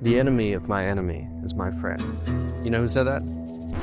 The enemy of my enemy is my friend. You know who said that?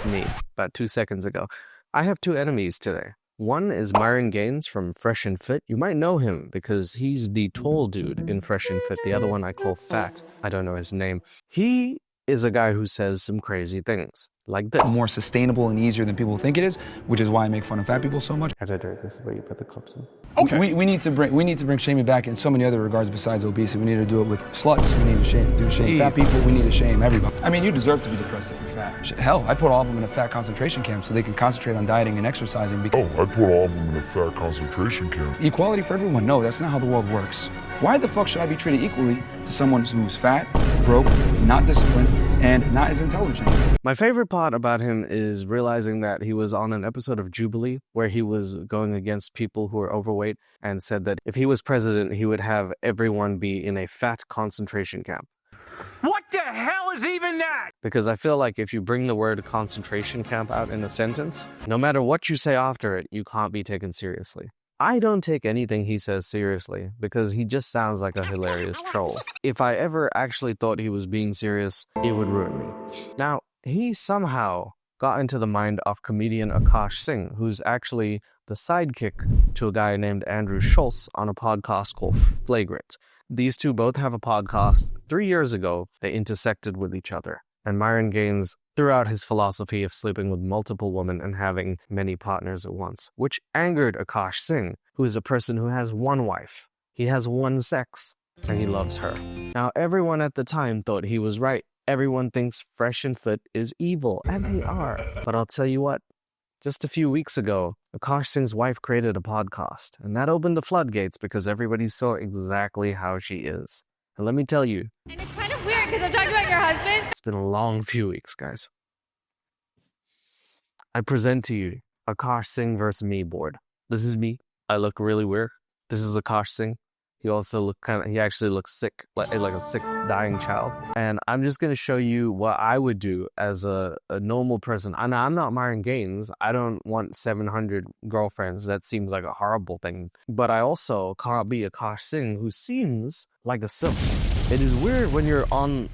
Me, about 2 seconds ago. I have two enemies today. One is Myron Gaines from Fresh and Fit. You might know him because he's the tall dude in Fresh and Fit. The other one I call Fat. I don't know his name. He is a guy who says some crazy things like this. More sustainable and easier than people think it is, which is why I make fun of fat people so much. Editor, this is where you put the clips in. Okay. We need to bring shaming back in so many other regards besides obesity. We need to do it with sluts. We need to shame fat people. We need to shame everybody. I mean, you deserve to be depressed if you're fat. Hell, I put all of them in a fat concentration camp so they can concentrate on dieting and exercising. I put all of them in a fat concentration camp. Equality for everyone? No, that's not how the world works. Why the fuck should I be treated equally to someone who's fat, broke, not disciplined, and not as intelligent? My favorite part about him is realizing that he was on an episode of Jubilee where he was going against people who are overweight and said that if he was president, he would have everyone be in a fat concentration camp. What the hell is even that? Because I feel like if you bring the word concentration camp out in a sentence, no matter what you say after it, you can't be taken seriously. I don't take anything he says seriously because he just sounds like a hilarious troll. If I ever actually thought he was being serious, it would ruin me. Now, he somehow got into the mind of comedian Akaash Singh, who's actually the sidekick to a guy named Andrew Schulz on a podcast called Flagrant. These two both have a podcast. 3 years ago, they intersected with each other. And Myron Gaines threw out his philosophy of sleeping with multiple women and having many partners at once, which angered Akaash Singh, who is a person who has one wife. He has one sex, and he loves her. Now, everyone at the time thought he was right. Everyone thinks Fresh and Fit is evil, and they are. But I'll tell you what, just a few weeks ago, Akaash Singh's wife created a podcast, and that opened the floodgates because everybody saw exactly how she is. And let me tell you, and it's kind of weird because I'm talking about your husband. It's been a long few weeks, guys. I present to you Akaash Singh versus me board. This is me. I look really weird. This is Akaash Singh. He also he actually looks sick, like a sick, dying child. And I'm just going to show you what I would do as a normal person. And I'm not Myron Gaines. I don't want 700 girlfriends. That seems like a horrible thing. But I also can't be Akaash Singh, who seems like a simp. It is weird when you're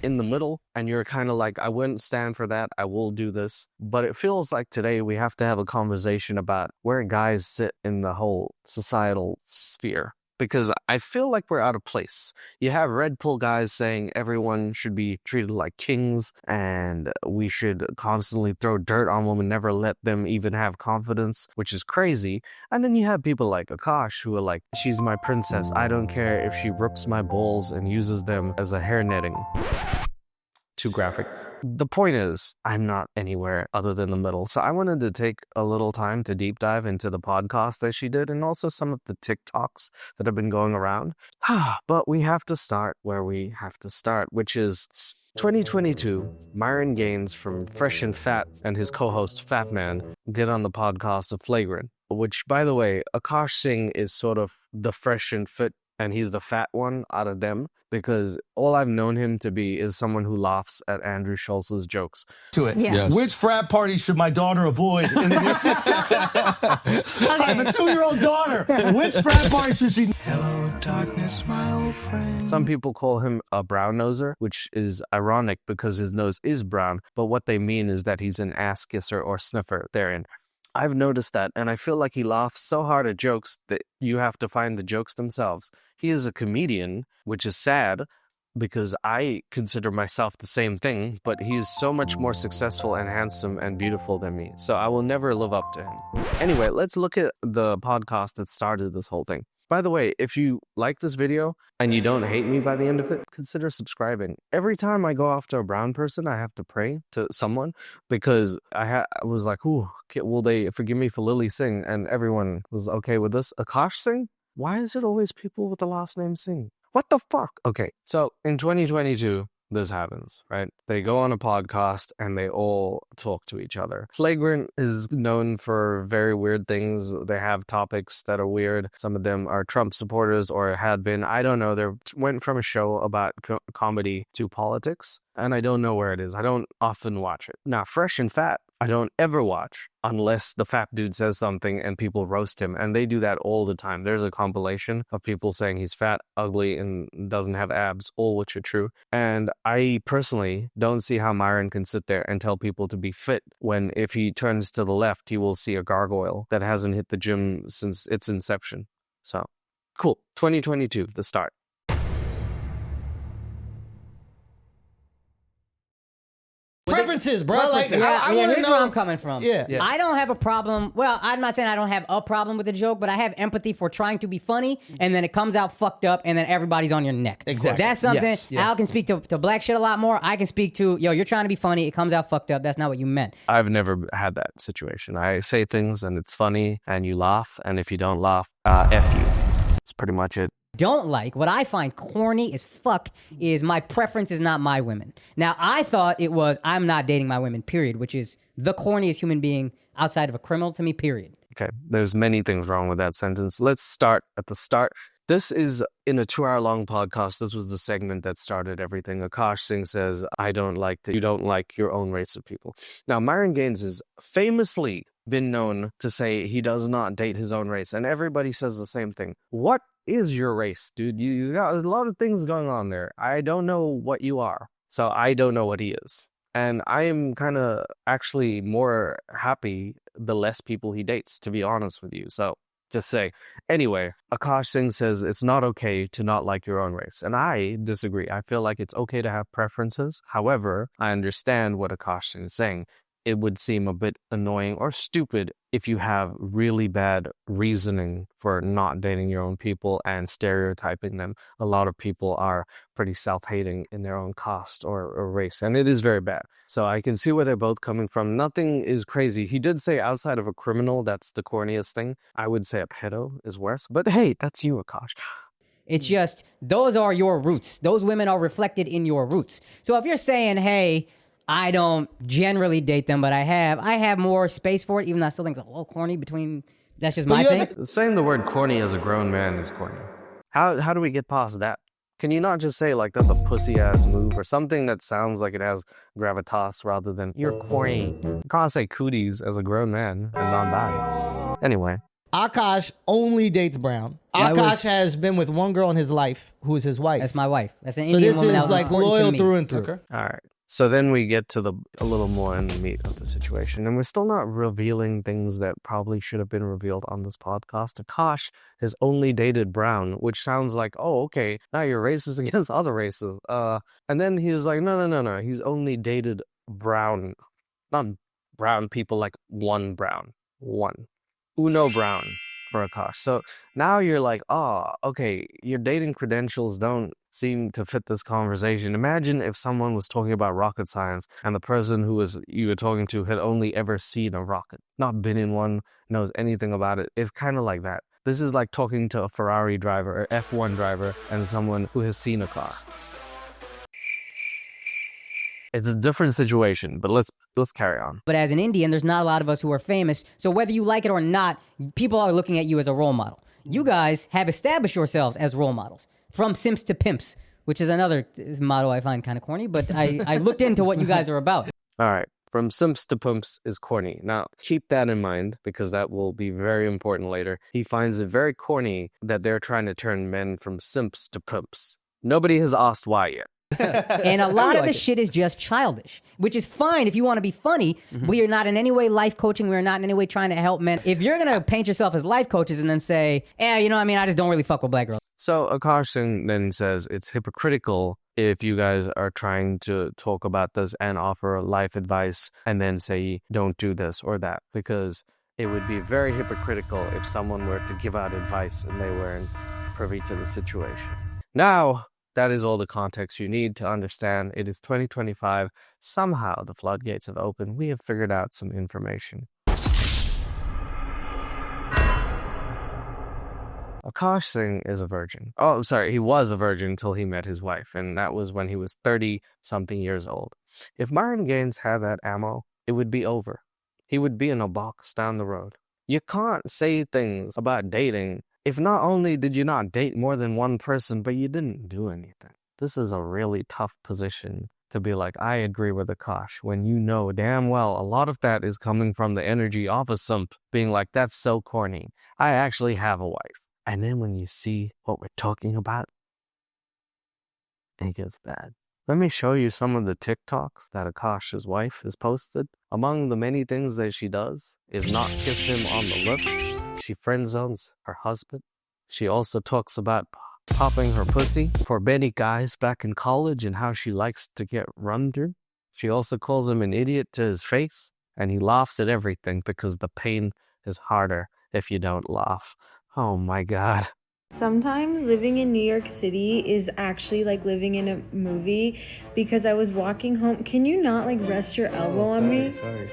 in the middle and you're kind of like, I wouldn't stand for that. I will do this. But it feels like today we have to have a conversation about where guys sit in the whole societal sphere. Because I feel like we're out of place. You have Red Pill guys saying everyone should be treated like kings and we should constantly throw dirt on women, never let them even have confidence, which is crazy. And then you have people like Akaash who are like, she's my princess. I don't care if she rips my balls and uses them as a hair netting. Too graphic. The point is, I'm not anywhere other than the middle. So I wanted to take a little time to deep dive into the podcast that she did and also some of the TikToks that have been going around. But we have to start where we have to start, which is 2022. Myron Gaines from Fresh and Fat and his co-host Fat Man get on the podcast of Flagrant, which, by the way, Akaash Singh is sort of the Fresh and Fit and he's the fat one out of them because all I've known him to be is someone who laughs at Andrew Schulz's jokes. To it. Yeah. Yes. Which frat party should my daughter avoid in the near future? I have a 2-year-old daughter. Which frat party should she... Hello, darkness, my old friend. Some people call him a brown noser, which is ironic because his nose is brown, but what they mean is that he's an ass kisser or sniffer therein. I've noticed that, and I feel like he laughs so hard at jokes that you have to find the jokes themselves. He is a comedian, which is sad, because I consider myself the same thing, but he is so much more successful and handsome and beautiful than me, so I will never live up to him. Anyway, let's look at the podcast that started this whole thing. By the way, if you like this video and you don't hate me by the end of it, consider subscribing. Every time I go after a brown person, I have to pray to someone because I was like, ooh, will they forgive me for Lily Singh? And everyone was okay with this. Akaash Singh? Why is it always people with the last name Singh? What the fuck? Okay, so in 2022, this happens, right? They go on a podcast and they all talk to each other. Flagrant is known for very weird things. They have topics that are weird. Some of them are Trump supporters or had been. I don't know. They went from a show about comedy to politics. and I don't know where it is. I don't often watch it. Now, Fresh and Fat, I don't ever watch unless the fat dude says something and people roast him. And they do that all the time. There's a compilation of people saying he's fat, ugly, and doesn't have abs, all which are true. And I personally don't see how Myron can sit there and tell people to be fit when if he turns to the left, he will see a gargoyle that hasn't hit the gym since its inception. So, cool. 2022, the start. Preferences, bro. Preferences. Like, I want to here's know where I'm coming from. Yeah. I don't have a problem. Well, I'm not saying I don't have a problem with the joke, but I have empathy for trying to be funny, and then it comes out fucked up, and then everybody's on your neck. Exactly. That's something. Yes. Yeah. Al can speak to black shit a lot more. I can speak to, yo, you're trying to be funny. It comes out fucked up. That's not what you meant. I've never had that situation. I say things and it's funny and you laugh, and if you don't laugh, F you. That's pretty much it. Don't like, what I find corny as fuck is my preference is not my women. Now, I thought it was I'm not dating my women, period, which is the corniest human being outside of a criminal to me, period. Okay, there's many things wrong with that sentence. Let's start at the start. This is in a 2-hour-long podcast. This was the segment that started everything. Akaash Singh says, I don't like that you don't like your own race of people. Now, Myron Gaines has famously been known to say he does not date his own race, and everybody says the same thing. What is your race, dude? You got a lot of things going on there. I don't know what you are, so I don't know what he is. And I am kind of actually more happy the less people he dates, to be honest with you. So just say. Anyway, Akaash Singh says it's not okay to not like your own race. And I disagree. I feel like it's okay to have preferences. However, I understand what Akaash Singh is saying. It would seem a bit annoying or stupid if you have really bad reasoning for not dating your own people and stereotyping them. A lot of people are pretty self-hating in their own caste or race, and it is very bad. So I can see where they're both coming from. Nothing is crazy. He did say outside of a criminal, that's the corniest thing. I would say a pedo is worse, but hey, that's you, Akaash. It's just, those are your roots. Those women are reflected in your roots. So if you're saying, hey, I don't generally date them, but I have more space for it, even though I still think it's a little corny between, that's just my thing. Saying the word corny as a grown man is corny. How do we get past that? Can you not just say, like, that's a pussy-ass move or something that sounds like it has gravitas rather than, you're corny? You can't say cooties as a grown man and non-bi. Anyway. Akaash only dates brown. Akaash has been with one girl in his life who is his wife. That's my wife. That's an So Indian this woman that is was like important to loyal me. through and through. Okay. All right. So then we get to a little more in the meat of the situation. And we're still not revealing things that probably should have been revealed on this podcast. Akaash has only dated brown, which sounds like, oh, okay, now you're racist against other races. And then he's like, no. He's only dated brown. Not brown people, like one brown. One. Uno brown for Akaash. So now you're like, oh, okay, your dating credentials don't seem to fit this conversation. Imagine if someone was talking about rocket science and the person you were talking to had only ever seen a rocket, not been in one, knows anything about it. It's kind of like that. This is like talking to a Ferrari driver or F1 driver and someone who has seen a car. It's a different situation, but let's carry on. But as an Indian, there's not a lot of us who are famous. So whether you like it or not, people are looking at you as a role model. You guys have established yourselves as role models. From simps to pimps, which is another motto I find kind of corny, but I looked into what you guys are about. All right. From simps to pimps is corny. Now, keep that in mind because that will be very important later. He finds it very corny that they're trying to turn men from simps to pimps. Nobody has asked why yet. And a lot of the shit is just childish, which is fine if you want to be funny. We are not in any way life coaching. We are not in any way trying to help men. If you're going to paint yourself as life coaches and then say, I just don't really fuck with black girls. So Akaash Singh then says it's hypocritical if you guys are trying to talk about this and offer life advice and then say, don't do this or that, because it would be very hypocritical if someone were to give out advice and they weren't privy to the situation. Now, that is all the context you need to understand. It is 2025. Somehow the floodgates have opened. We have figured out some information. Akaash Singh is a virgin. Oh, sorry, he was a virgin until he met his wife, and that was when he was 30-something years old. If Myron Gaines had that ammo, it would be over. He would be in a box down the road. You can't say things about dating if not only did you not date more than one person, but you didn't do anything. This is a really tough position to be like, I agree with Akaash, when you know damn well a lot of that is coming from the energy of a simp being like, that's so corny. I actually have a wife. And then when you see what we're talking about, it gets bad. Let me show you some of the TikToks that Akaash's wife has posted. Among the many things that she does is not kiss him on the lips. She friend zones her husband. She also talks about popping her pussy for many guys back in college and how she likes to get run through. She also calls him an idiot to his face, and he laughs at everything because the pain is harder if you don't laugh. Oh my God. Sometimes living in New York City is actually like living in a movie, because I was walking home. Can you not like rest your elbow on me? Sorry.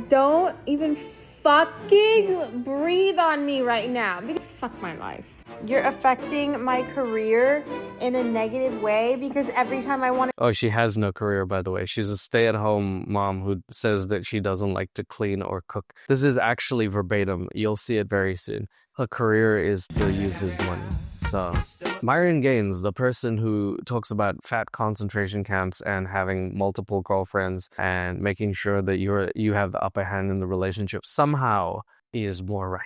Don't even fucking breathe on me right now. Fuck my life. You're affecting my career in a negative way, because every time I want to... Oh, she has no career, by the way. She's a stay-at-home mom who says that she doesn't like to clean or cook. This is actually verbatim. You'll see it very soon. Her career is to use his money. So, Myron Gaines, the person who talks about fat concentration camps and having multiple girlfriends and making sure that you have the upper hand in the relationship, somehow he is more right.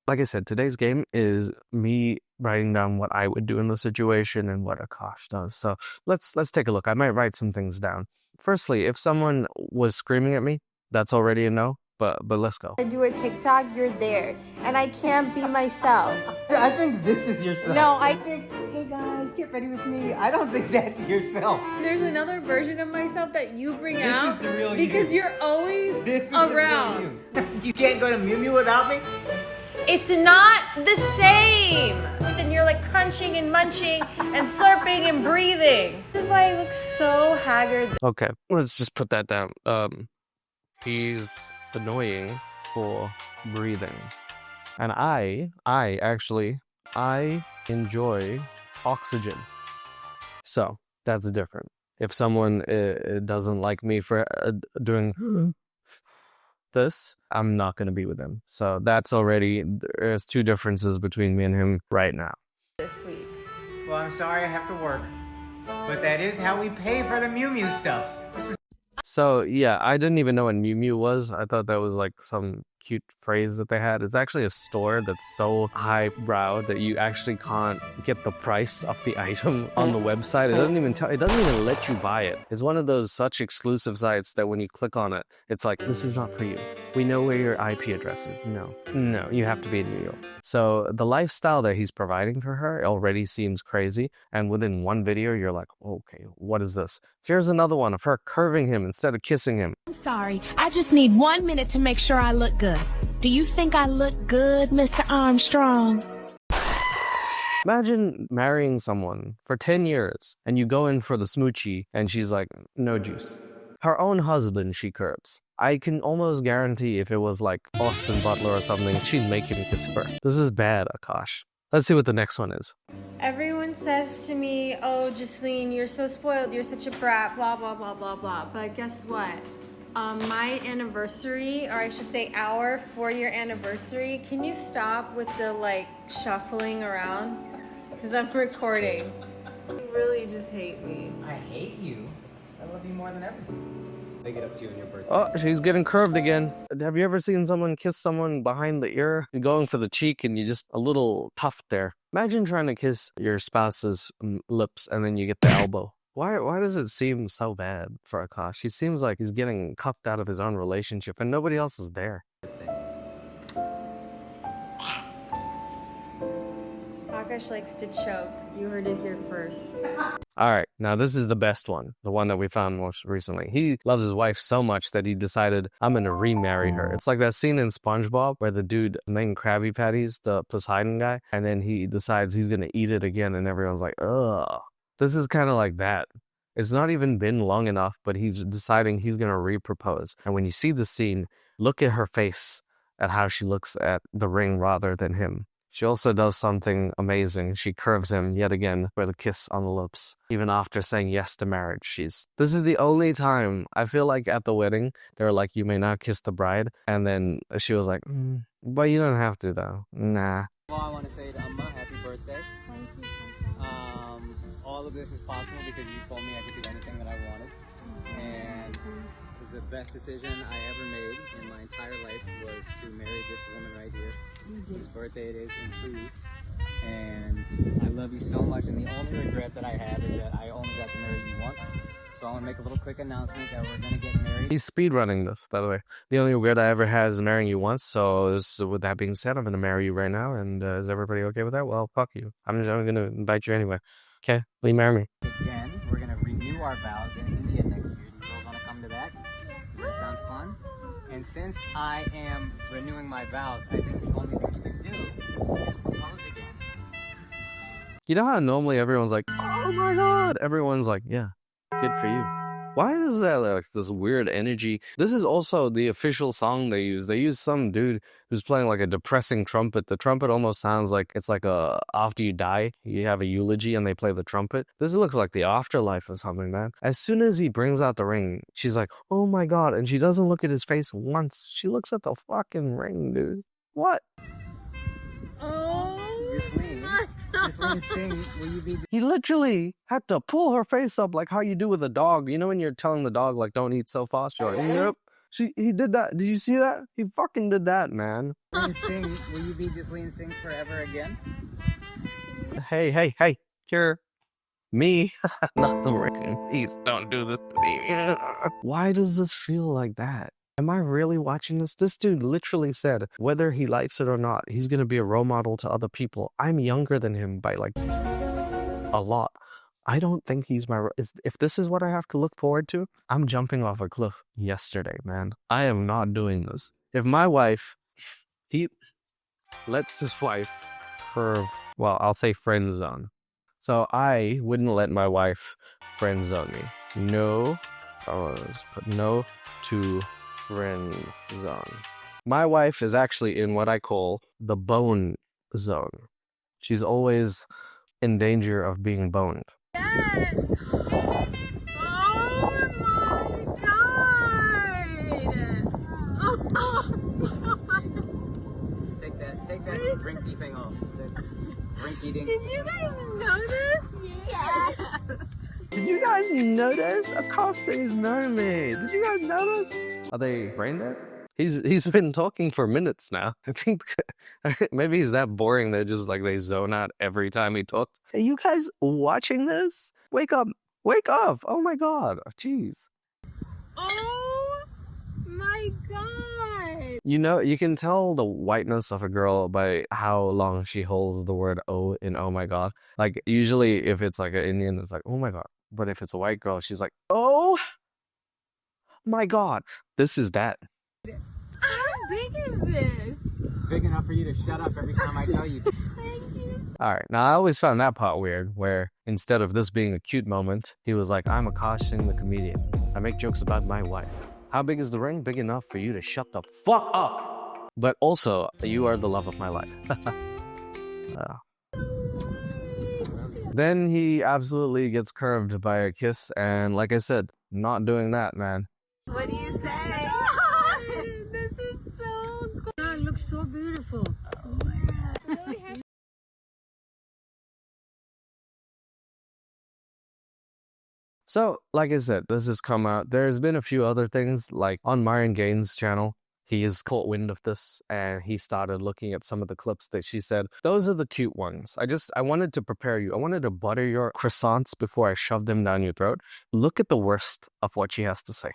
Like I said, today's game is me writing down what I would do in the situation and what Akaash does. So let's take a look. I might write some things down. Firstly, if someone was screaming at me, that's already a no. But let's go. I do a TikTok, you're there, and I can't be myself. I think this is yourself. No, I think, hey guys, get ready with me. I don't think that's yourself. There's another version of myself that you bring This out is the real because you. you're always This is around. The real you. You can't go to Mew Mew without me? It's not the same. And you're like crunching and munching and slurping and breathing. This is why I look so haggard. Okay, let's just put that down. He's annoying for breathing. And I enjoy oxygen. So that's different. If someone doesn't like me for doing this, I'm not going to be with him. So that's already, there's two differences between me and him right now. This week. Well, I'm sorry I have to work. But that is how we pay for the Mew Mew stuff. So yeah, I didn't even know what Mew Mew was. I thought that was like some cute phrase that they had. It's actually a store that's so highbrow that you actually can't get the price of the item on the website. It doesn't even let you buy it. It's one of those such exclusive sites that when you click on it, it's like, this is not for you. We know where your IP address is. No, you have to be in New York. So the lifestyle that he's providing for her already seems crazy. And within one video, you're like, okay, what is this? Here's another one of her curving him instead of kissing him. I'm sorry, I just need 1 minute to make sure I look good. Do you think I look good, Mr. Armstrong? Imagine marrying someone for 10 years and you go in for the smoochie and she's like, no juice. Her own husband she curbs. I can almost guarantee if it was like Austin Butler or something, she'd make him kiss her. This is bad, Akaash. Let's see what the next one is. Everyone says to me, oh, Jasleen, you're so spoiled, you're such a brat, blah, blah, blah, blah, blah. But guess what? My anniversary, or I should say our 4-year anniversary, can you stop with the like shuffling around? Because I'm recording. You really just hate me. I hate you. I love you more than everything. Make it up to you on your birthday. Oh, she's getting curved again. Have you ever seen someone kiss someone behind the ear? You're going for the cheek and you're just a little tuft there. Imagine trying to kiss your spouse's lips and then you get the elbow. Why does it seem so bad for Akaash? He seems like he's getting cuffed out of his own relationship and nobody else is there. Akaash likes to choke. You heard it here first. All right, now this is the best one, the one that we found most recently. He loves his wife so much that he decided, I'm going to remarry her. It's like that scene in SpongeBob where the dude making Krabby Patties, the Poseidon guy, and then he decides he's going to eat it again and everyone's like, ugh. This is kind of like that. It's not even been long enough, but he's deciding he's going to re-propose. And when you see the scene, look at her face, at how she looks at the ring rather than him. She also does something amazing. She curves him yet again with a kiss on the lips. Even after saying yes to marriage, this is the only time I feel like at the wedding, they were like, you may not kiss the bride. And then she was like, but you don't have to though. Nah. Well, I want to say to Amma, happy birthday. All of this is possible because you told me I could do anything that I wanted. best decision I ever made in my entire life was to marry this woman right here. Whose birthday it is in 2 weeks. And I love you so much, and the only regret that I have is that I only got to marry you once. So I want to make a little quick announcement that we're going to get married. He's speedrunning this, by the way. The only regret I ever had is marrying you once. So with that being said, I'm going to marry you right now. And is everybody okay with that? Well, fuck you. I'm going to invite you anyway. Okay? Will you marry me? Again, we're going to renew our vows in India next year. Do you girls want to come to that? Does that sound fun? And since I am renewing my vows, I think the only thing we can do is propose again. You know how normally everyone's like, oh my God. Everyone's like, yeah, good for you. Why is that like this weird energy? This is also the official song they use. They use some dude who's playing like a depressing trumpet. The trumpet almost sounds like it's like after you die, you have a eulogy and they play the trumpet. This looks like the afterlife or something, man. As soon as he brings out the ring, she's like, oh my God. And she doesn't look at his face once. She looks at the fucking ring, dude. What? Jasleen Singh, will you be... He literally had to pull her face up like how you do with a dog. You know when you're telling the dog, like, don't eat so fast? You're like, nope. He did that. Did you see that? He fucking did that, man. Singh, will you be Jasleen Singh forever again? Hey. You're me, not the ring. Please don't do this to me. Why does this feel like that? Am I really watching this? This dude literally said, whether he likes it or not, he's going to be a role model to other people. I'm younger than him by like a lot. I don't think he's my... If this is what I have to look forward to, I'm jumping off a cliff yesterday, man. I am not doing this. If my wife, he lets his wife, I'll say friend zone. So I wouldn't let my wife friend zone me. No. I'll just put no to friend zone. My wife is actually in what I call the bone zone. She's always in danger of being boned. Dad! Oh my God! Take that drinky thing off. That drinky dink. Did you guys know this? Yes. Did you guys know this? Akaash Singh is mermaid. Did you guys know this? Are they brain dead? He's been talking for minutes now. I think maybe he's that boring that just like they zone out every time he talks. Are you guys watching this? Wake up. Wake up. Oh my God. Jeez. Oh my God. You know, you can tell the whiteness of a girl by how long she holds the word oh in oh my God. Like usually if it's like an Indian, it's like, oh my God. But if it's a white girl, she's like, oh my God. This is that. How big is this? Big enough for you to shut up every time I tell you. Thank you. All right. Now, I always found that part weird, where instead of this being a cute moment, he was like, I'm Akaash Singh, the comedian. I make jokes about my wife. How big is the ring? Big enough for you to shut the fuck up. But also, you are the love of my life. Then he absolutely gets curved by a kiss. And like I said, not doing that, man. What do you say? This is so cool. God, it looks so beautiful. So, like I said, this has come out. There's been a few other things, like on Myron Gaines' channel. He has caught wind of this, and he started looking at some of the clips that she said. Those are the cute ones. I wanted to prepare you. I wanted to butter your croissants before I shoved them down your throat. Look at the worst of what she has to say.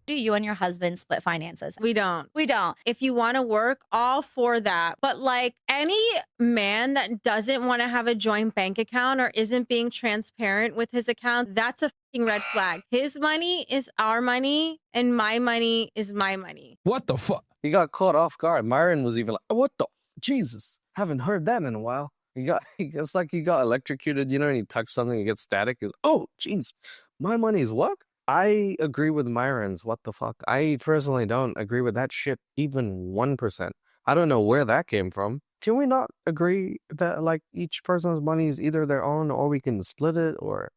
Do you and your husband split finances? We don't. We don't. If you want to work, all for that. But like any man that doesn't want to have a joint bank account or isn't being transparent with his account, that's a fucking red flag. His money is our money and my money is my money. What the fuck? He got caught off guard. Myron was even like, what the Jesus? Haven't heard that in a while. It's like he got electrocuted, you know, and he touched something, he gets static. He goes, oh, jeez, my money's what? I agree with Myron's. What the fuck? I personally don't agree with that shit even 1%. I don't know where that came from. Can we not agree that like each person's money is either their own or we can split it or,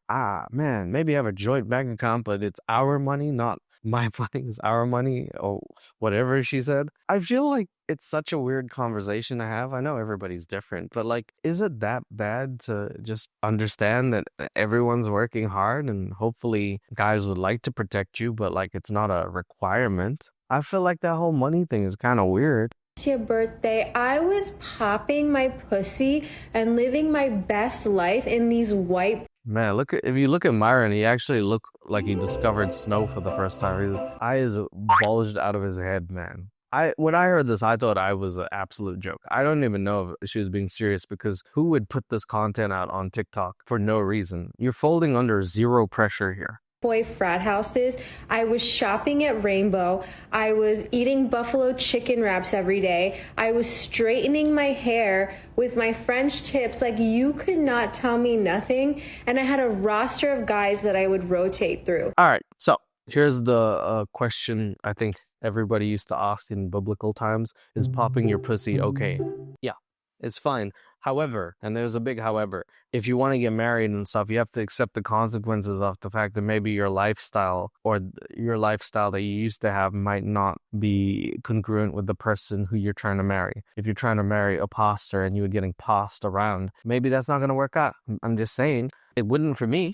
man, maybe have a joint bank account, but it's our money, not my money is our money, or whatever she said. I feel like it's such a weird conversation to have. I know everybody's different, but like, is it that bad to just understand that everyone's working hard and hopefully guys would like to protect you, but like, it's not a requirement? I feel like that whole money thing is kind of weird. Your birthday, I was popping my pussy and living my best life in these white. Man, if you look at Myron, he actually looked like he discovered snow for the first time. His eyes bulged out of his head, man. When I heard this, I thought I was an absolute joke. I don't even know if she was being serious, because who would put this content out on TikTok for no reason? You're folding under zero pressure here. Boy frat houses. I was shopping at Rainbow. I was eating buffalo chicken wraps every day. I was straightening my hair with my French tips. Like, you could not tell me nothing. And I had a roster of guys that I would rotate through. All right, so here's the question I think everybody used to ask in biblical times: is popping your pussy okay? Yeah, it's fine. However, and there's a big however, if you want to get married and stuff, you have to accept the consequences of the fact that maybe your lifestyle that you used to have might not be congruent with the person who you're trying to marry. If you're trying to marry a pastor and you were getting passed around, maybe that's not going to work out. I'm just saying, it wouldn't for me.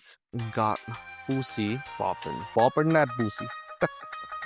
Got pussy popping that pussy.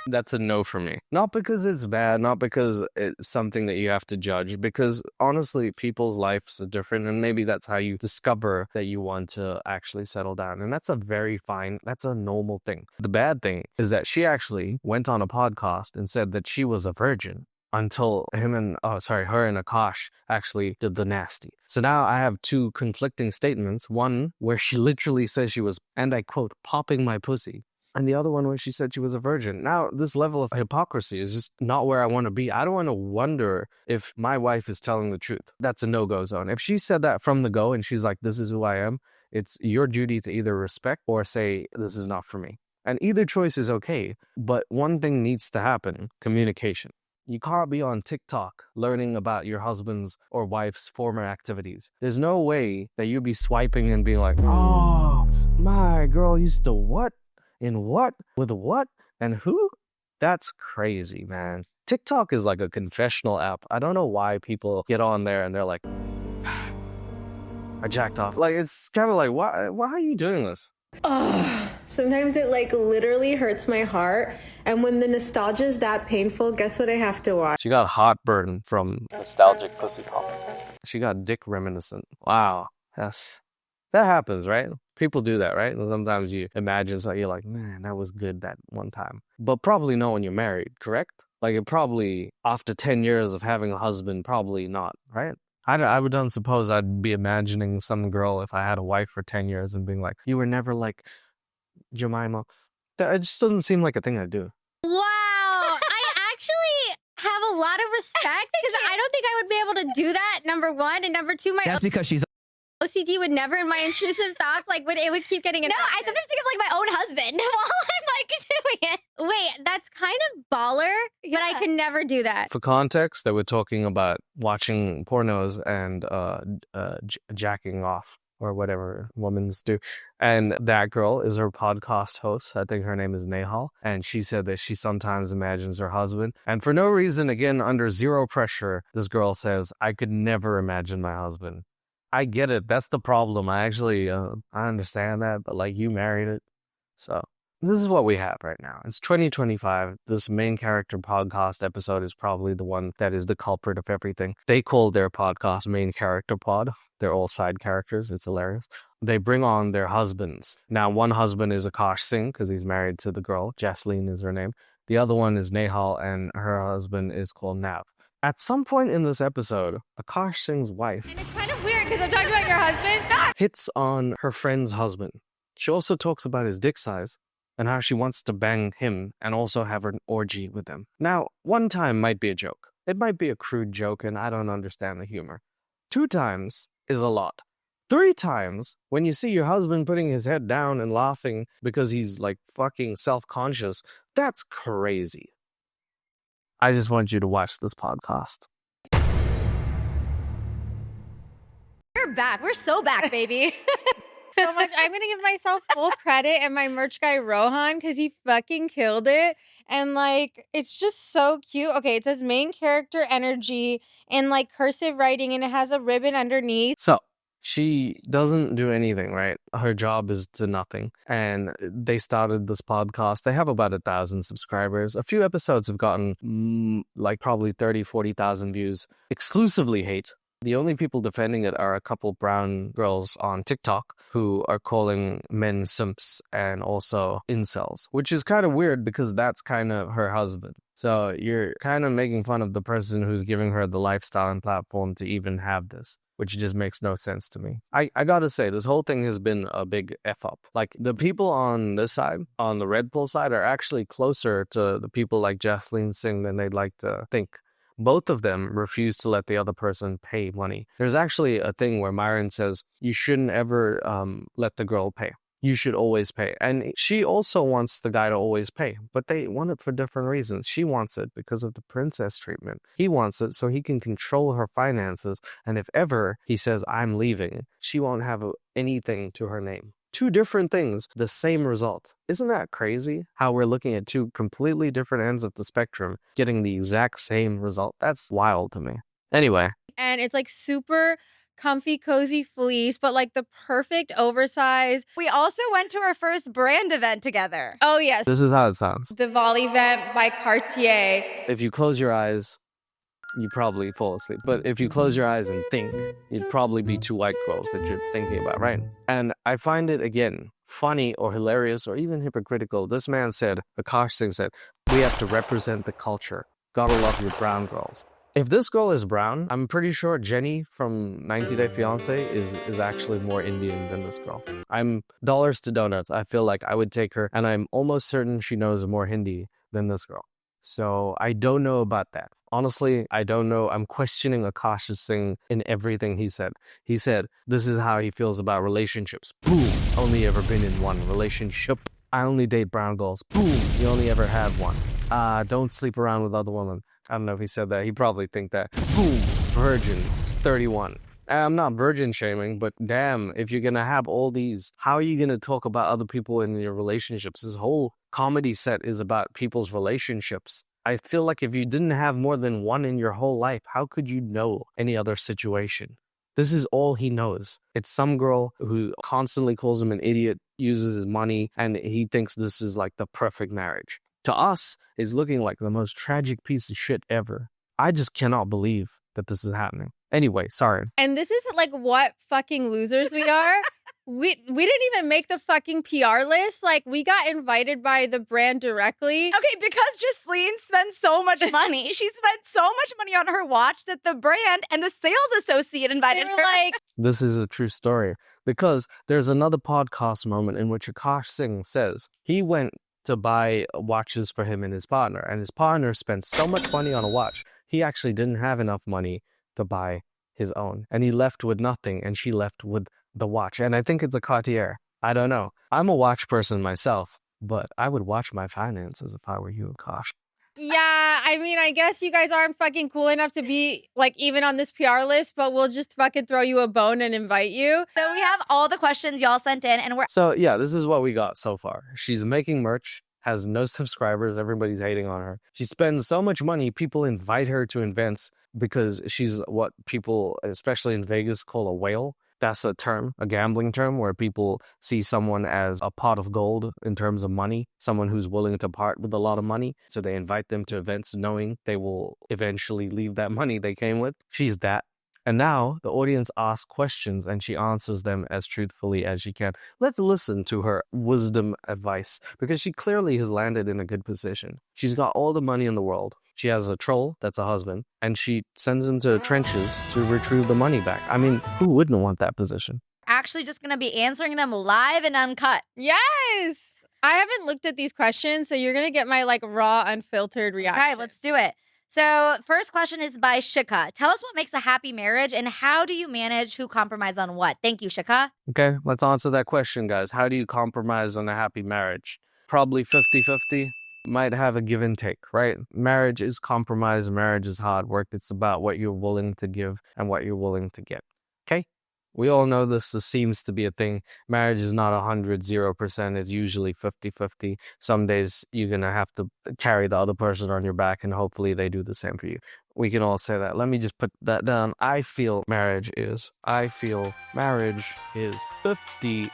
That's a no for me. Not because it's bad, not because it's something that you have to judge, because honestly, people's lives are different, and maybe that's how you discover that you want to actually settle down. And that's that's a normal thing. The bad thing is that she actually went on a podcast and said that she was a virgin until her and Akaash actually did the nasty. So now I have two conflicting statements. One where she literally says she was, and I quote, popping my pussy. And the other one where she said she was a virgin. Now, this level of hypocrisy is just not where I want to be. I don't want to wonder if my wife is telling the truth. That's a no-go zone. If she said that from the go and she's like, this is who I am, it's your duty to either respect or say, this is not for me. And either choice is okay. But one thing needs to happen: communication. You can't be on TikTok learning about your husband's or wife's former activities. There's no way that you'd be swiping and being like, oh, my girl used to what? In what? With what? And who? That's crazy, man. TikTok is like a confessional app. I don't know why people get on there and they're like, I jacked off. Like, it's kind of like, why are you doing this? Sometimes it like literally hurts my heart. And when the nostalgia is that painful, guess what I have to watch? She got heartburn from nostalgic pussy popping. She got dick reminiscent. Wow. That happens, right? People do that, right? And sometimes you imagine something, you're like, man, that was good that one time. But probably not when you're married, correct? Like, it probably, after 10 years of having a husband, probably not, right? I would don't suppose I'd be imagining some girl, if I had a wife for 10 years, and being like, you were never like Jemima. It just doesn't seem like a thing I'd do. Wow. I actually have a lot of respect, because I don't think I would be able to do that, number one. And number two, That's because she's OCD would never, in my intrusive thoughts, like, it would keep getting No, I sometimes think of like my own husband while I'm like doing it. Wait, that's kind of baller, but I could never do that. For context, they were talking about watching pornos and jacking off, or whatever women's do. And that girl is her podcast host. I think her name is Nehal. And she said that she sometimes imagines her husband. And for no reason, again, under zero pressure, this girl says, I could never imagine my husband. I get it. That's the problem. I actually, I understand that, but like, you married it. So this is what we have right now. It's 2025. This main character podcast episode is probably the one that is the culprit of everything. They call their podcast Main Character Pod. They're all side characters. It's hilarious. They bring on their husbands. Now, one husband is Akaash Singh, because he's married to the girl. Jasleen is her name. The other one is Nehal, and her husband is called Nav. At some point in this episode, Akaash Singh's wife, And it's kind of weird because I'm talking about your husband. hits on her friend's husband. She also talks about his dick size and how she wants to bang him and also have an orgy with him. Now, one time might be a joke. It might be a crude joke and I don't understand the humor. 2 times is a lot. 3 times, when you see your husband putting his head down and laughing because he's like fucking self-conscious, that's crazy. I just want you to watch this podcast. We're back. We're so back, baby. so much. I'm gonna give myself full credit and my merch guy Rohan because he fucking killed it. And like, it's just so cute. Okay, it says main character energy in like cursive writing, and it has a ribbon underneath. So she doesn't do anything, right? Her job is to nothing. And they started this podcast. They have about 1,000 subscribers. A few episodes have gotten like probably 30, 40,000 views. Exclusively hate. The only people defending it are a couple brown girls on TikTok who are calling men simps and also incels, which is kind of weird because that's kind of her husband. So you're kind of making fun of the person who's giving her the lifestyle and platform to even have this, which just makes no sense to me. I gotta say, this whole thing has been a big F up. Like, the people on this side, on the Red Pill side, are actually closer to the people like Jasleen Singh than they'd like to think. Both of them refuse to let the other person pay money. There's actually a thing where Myron says you shouldn't ever let the girl pay. You should always pay. And she also wants the guy to always pay, but they want it for different reasons. She wants it because of the princess treatment. He wants it so he can control her finances. And if ever he says, I'm leaving, she won't have anything to her name. Two different things, the same result. Isn't that crazy? How we're looking at two completely different ends of the spectrum, getting the exact same result. That's wild to me. Anyway. And it's like super comfy, cozy fleece, but like the perfect oversize. We also went to our first brand event together. Oh, yes. This is how it sounds. The Vol event by Cartier. If you close your eyes, you probably fall asleep. But if you close your eyes and think, you'd probably be two white girls that you're thinking about, right? And I find it, again, funny or hilarious or even hypocritical. This man said, Akaash Singh said, we have to represent the culture. Gotta love your brown girls. If this girl is brown, I'm pretty sure Jenny from 90 Day Fiancé is actually more Indian than this girl. I'm dollars to donuts. I feel like I would take her, and I'm almost certain she knows more Hindi than this girl. So I don't know about that. Honestly, I don't know. I'm questioning Akaash Singh in everything he said. He said, this is how he feels about relationships. Boom. Only ever been in one relationship. I only date brown girls. Boom. You only ever had one. Don't sleep around with other women. I don't know if he said that. He probably think that. Boom. Virgin. 31. I'm not virgin shaming, but damn, if you're going to have all these, how are you going to talk about other people in your relationships? This whole comedy set is about people's relationships. I feel like if you didn't have more than one in your whole life, how could you know any other situation? This is all he knows. It's some girl who constantly calls him an idiot, uses his money, and he thinks this is like the perfect marriage. To us, it's looking like the most tragic piece of shit ever. I just cannot believe that this is happening. Anyway, sorry. And this is like what fucking losers we are. We didn't even make the fucking PR list. Like, we got invited by the brand directly. Okay, because Jasleen spends so much money. She spent so much money on her watch that the brand and the sales associate invited her. Like, this is a true story because there's another podcast moment in which Akaash Singh says he went to buy watches for him and his partner spent so much money on a watch, he actually didn't have enough money to buy his own. And he left with nothing, and she left with the watch. And I think it's a Cartier. I don't know. I'm a watch person myself, but I would watch my finances if I were you, Akaash. Yeah, I mean, I guess you guys aren't fucking cool enough to be like even on this PR list, but we'll just fucking throw you a bone and invite you. So we have all the questions y'all sent in, and we're... So yeah, this is what we got so far. She's making merch, has no subscribers, everybody's hating on her. She spends so much money, people invite her to events because she's what people, especially in Vegas, call a whale. That's a term, a gambling term, where people see someone as a pot of gold in terms of money, someone who's willing to part with a lot of money. So they invite them to events knowing they will eventually leave that money they came with. She's that. And now the audience asks questions and she answers them as truthfully as she can. Let's listen to her wisdom advice because she clearly has landed in a good position. She's got all the money in the world. She has a troll that's a husband and she sends him to trenches to retrieve the money back. I mean, who wouldn't want that position? Actually just going to be answering them live and uncut. Yes! I haven't looked at these questions, so you're going to get my like raw, unfiltered reaction. Okay, let's do it. So first question is by Shika. Tell us what makes a happy marriage and how do you manage who compromise on what? Thank you, Shika. Okay, let's answer that question, guys. How do you compromise on a happy marriage? Probably 50-50. Might have a give and take, right? Marriage is compromise. Marriage is hard work. It's about what you're willing to give and what you're willing to get. Okay? We all know this seems to be a thing. Marriage is not 0%. It's usually 50-50. Some days you're going to have to carry the other person on your back, and hopefully they do the same for you. We can all say that. Let me just put that down. I feel marriage is 50-50.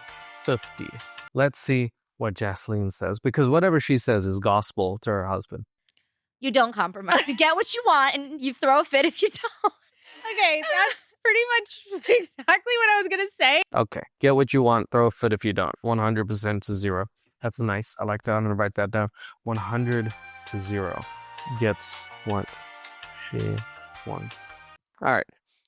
Let's see what Jasleen says, because whatever she says is gospel to her husband. You don't compromise. You get what you want, and you throw a fit if you don't. Okay, that's pretty much exactly what I was gonna say. Okay, get what you want, throw a fit if you don't. 100% to 0. That's nice. I like that. I'm gonna write that down. 100 to 0 gets what she wants. All right,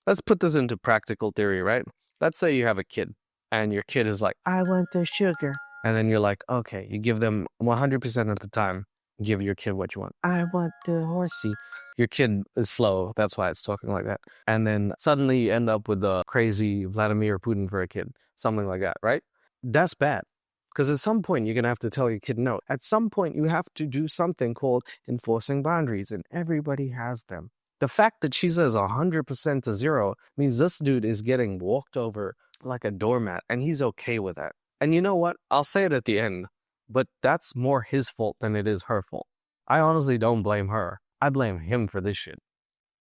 let's put this into practical theory, right? Let's say you have a kid, and your kid is like, I want the sugar. And then you're like, okay, you give them 100% of the time. Give your kid what you want. I want the horsey. Your kid is slow. That's why it's talking like that. And then suddenly you end up with the crazy Vladimir Putin for a kid. Something like that, right? That's bad. Because at some point you're going to have to tell your kid no. At some point you have to do something called enforcing boundaries. And everybody has them. The fact that she says 100% to 0 means this dude is getting walked over like a doormat. And he's okay with that. And you know what? I'll say it at the end. But that's more his fault than it is her fault. I honestly don't blame her. I blame him for this shit.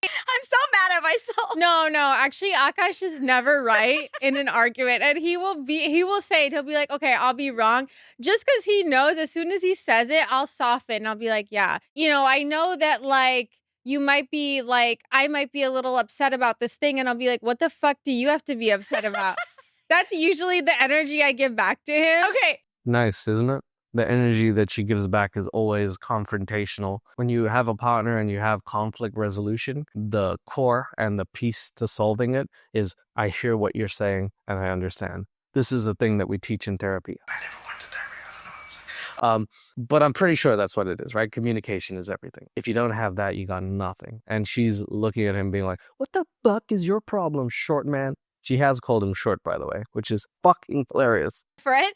I'm so mad at myself. No, actually, Akaash is never right in an argument, and he will say it. He'll be like, okay, I'll be wrong. Just because he knows as soon as he says it, I'll soften and I'll be like, yeah. I know that like, you might be like, I might be a little upset about this thing, and I'll be like, what the fuck do you have to be upset about? That's usually the energy I give back to him. Okay. Nice, isn't it? The energy that she gives back is always confrontational. When you have a partner and you have conflict resolution, the core and the piece to solving it is, I hear what you're saying and I understand. This is a thing that we teach in therapy. I never went to therapy. I don't know what I'm saying. But I'm pretty sure that's what it is, right? Communication is everything. If you don't have that, you got nothing. And she's looking at him being like, what the fuck is your problem, short man? She has called him short, by the way, which is fucking hilarious. For it?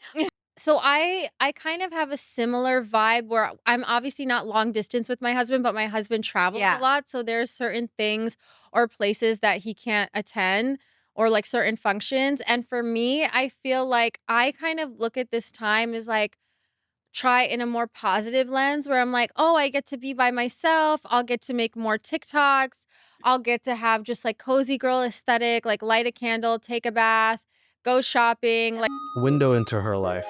So I kind of have a similar vibe where I'm obviously not long distance with my husband, but my husband travels a lot. So there's certain things or places that he can't attend or like certain functions. And for me, I feel like I kind of look at this time as like, try in a more positive lens where I'm like, oh, I get to be by myself. I'll get to make more TikToks. I'll get to have just like cozy girl aesthetic, like light a candle, take a bath, go shopping. Like window into her life.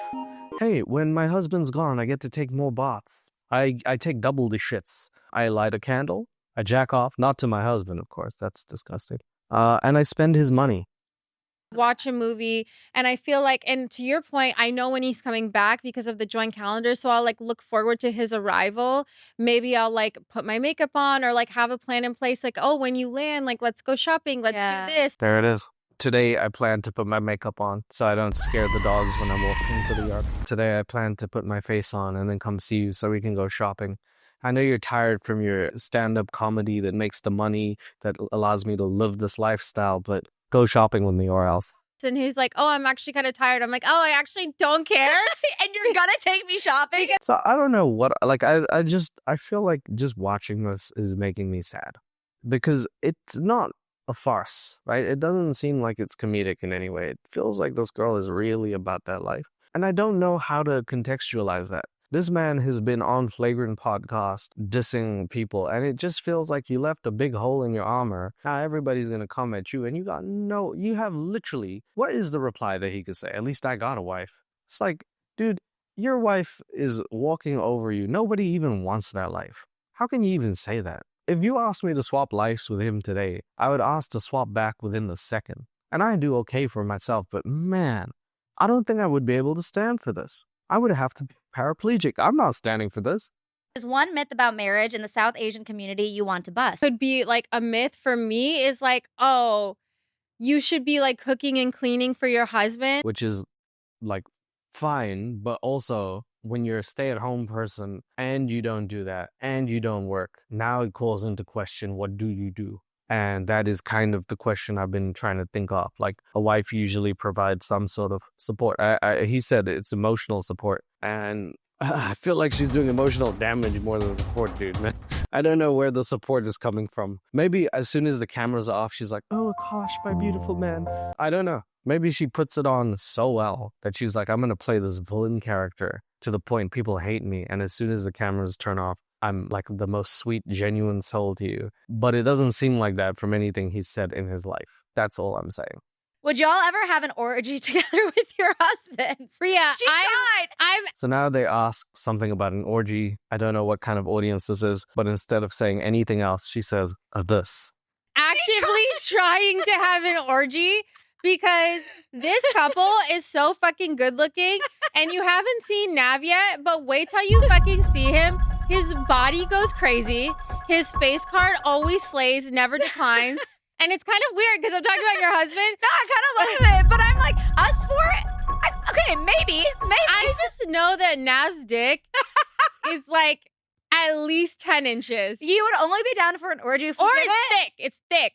Hey, when my husband's gone, I get to take more baths. I take double the shits. I light a candle. I jack off, not to my husband, of course. That's disgusting. And I spend his money. Watch a movie, and I feel like, and to your point, I know when he's coming back because of the joint calendar, so I'll like look forward to his arrival. Maybe I'll like put my makeup on or like have a plan in place, like, oh, when you land, like let's go shopping, let's do this. There it is. Today, I plan to put my makeup on so I don't scare the dogs when I'm walking into the yard. Today, I plan to put my face on and then come see you so we can go shopping. I know you're tired from your stand-up comedy that makes the money that allows me to live this lifestyle, but go shopping with me or else. And he's like, oh, I'm actually kind of tired. I'm like, oh, I actually don't care. And you're gonna take me shopping? So I don't know what, like, I feel like just watching this is making me sad. Because it's not a farce, right? It doesn't seem like it's comedic in any way. It feels like this girl is really about that life. And I don't know how to contextualize that. This man has been on Flagrant Podcast dissing people, and it just feels like you left a big hole in your armor. Now everybody's going to come at you, and you have literally, what is the reply that he could say? At least I got a wife. It's like, dude, your wife is walking over you. Nobody even wants that life. How can you even say that? If you asked me to swap lives with him today, I would ask to swap back within the second. And I do okay for myself, but man, I don't think I would be able to stand for this. I would have to be paraplegic. I'm not standing for this. There's one myth about marriage in the South Asian community you want to bust. Could be like a myth for me is like, oh, you should be like cooking and cleaning for your husband. Which is like fine, but also when you're a stay-at-home person and you don't do that and you don't work, now it calls into question, what do you do? And that is kind of the question I've been trying to think of. Like, a wife usually provides some sort of support. He said it's emotional support. And I feel like she's doing emotional damage more than support, dude, man. I don't know where the support is coming from. Maybe as soon as the camera's off, she's like, oh, Akaash, my beautiful man. I don't know. Maybe she puts it on so well that she's like, I'm going to play this villain character to the point people hate me. And as soon as the cameras turn off, I'm like the most sweet, genuine soul to you. But it doesn't seem like that from anything he's said in his life. That's all I'm saying. Would y'all ever have an orgy together with your husbands? Rhea, She tried. So now they ask something about an orgy. I don't know what kind of audience this is, but instead of saying anything else, she says, this. Actively trying to have an orgy because this couple is so fucking good looking and you haven't seen Nav yet, but wait till you fucking see him. His body goes crazy. His face card always slays, never declines. And it's kind of weird because I'm talking about your husband. No, I kind of love it, but I'm like, us for it? Okay, maybe. I just know that Nav's dick is like at least 10 inches. You would only be down for an orgy if we Or did it's it? thick. It's thick.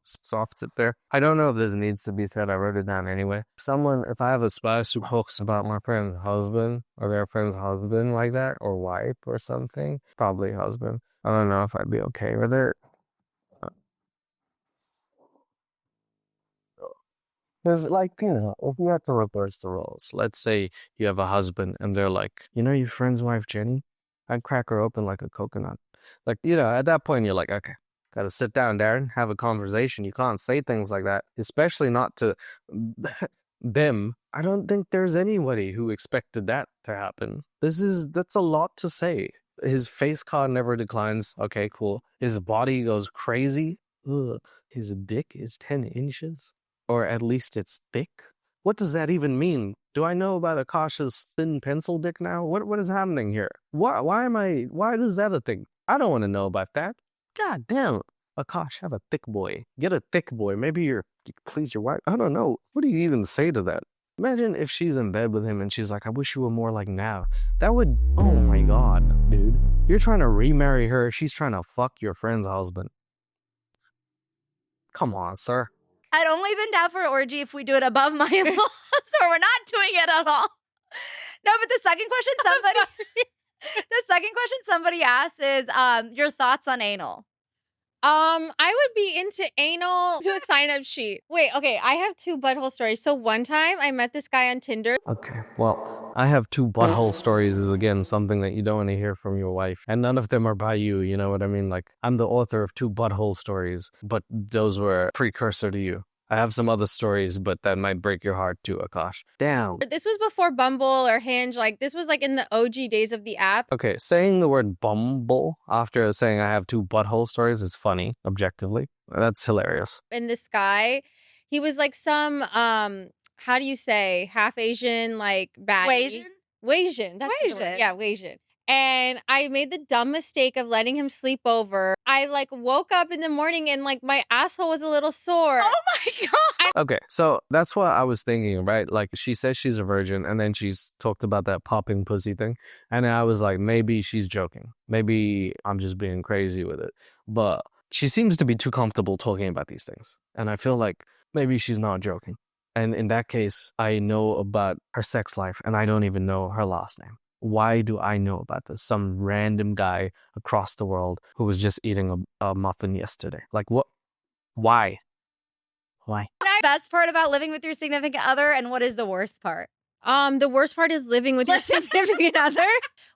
Soft it there. I don't know if this needs to be said. I wrote it down anyway. If I have a spouse who talks about my friend's husband or their friend's husband like that, or wife or something, probably husband. I don't know if I'd be okay with it. Because, like, if you have to reverse the roles, let's say you have a husband and they're like, your friend's wife, Jenny? I'd crack her open like a coconut. Like, at that point, you're like, okay, gotta sit down, Darren, have a conversation. You can't say things like that, especially not to them. I don't think there's anybody who expected that to happen. That's a lot to say. His face card never declines. Okay, cool. His body goes crazy. Ugh. His dick is 10 inches. Or at least it's thick. What does that even mean? Do I know about Akaash's thin pencil dick now? What is happening here? Why is that a thing? I don't want to know about that. God damn. Akaash, have a thick boy. Get a thick boy. Maybe you please your wife. I don't know. What do you even say to that? Imagine if she's in bed with him and she's like, I wish you were more like Nav. That would, oh my God, dude. You're trying to remarry her. She's trying to fuck your friend's husband. Come on, sir. I'd only been down for an orgy if we do it above my in-laws, or we're not doing it at all. No, but the second question somebody asked is your thoughts on anal. I would be into anal to a sign-up sheet. Wait, okay, I have 2 butthole stories. So one time I met this guy on Tinder. Okay, well, I have 2 butthole stories is, again, something that you don't want to hear from your wife. And none of them are by you, you know what I mean? Like, I'm the author of 2 butthole stories, but those were precursor to you. I have some other stories, but that might break your heart too, Akaash. Damn. This was before Bumble or Hinge. Like, this was like in the OG days of the app. Okay, saying the word Bumble after saying I have 2 butthole stories is funny, objectively. That's hilarious. And this guy, he was like some, how do you say, half Asian, like baddie. Wasian. That's the word. Wasian. Yeah, Wasian. And I made the dumb mistake of letting him sleep over. I like woke up in the morning and like my asshole was a little sore. Oh my God. Okay, so that's what I was thinking, right? Like, she says she's a virgin, and then she's talked about that popping pussy thing. And I was like, maybe she's joking. Maybe I'm just being crazy with it. But she seems to be too comfortable talking about these things. And I feel like maybe she's not joking. And in that case, I know about her sex life, and I don't even know her last name. Why do I know about this? Some random guy across the world who was just eating a muffin yesterday. Like, what? Why? Why? Best part about living with your significant other, and what is the worst part? The worst part is living with your significant other.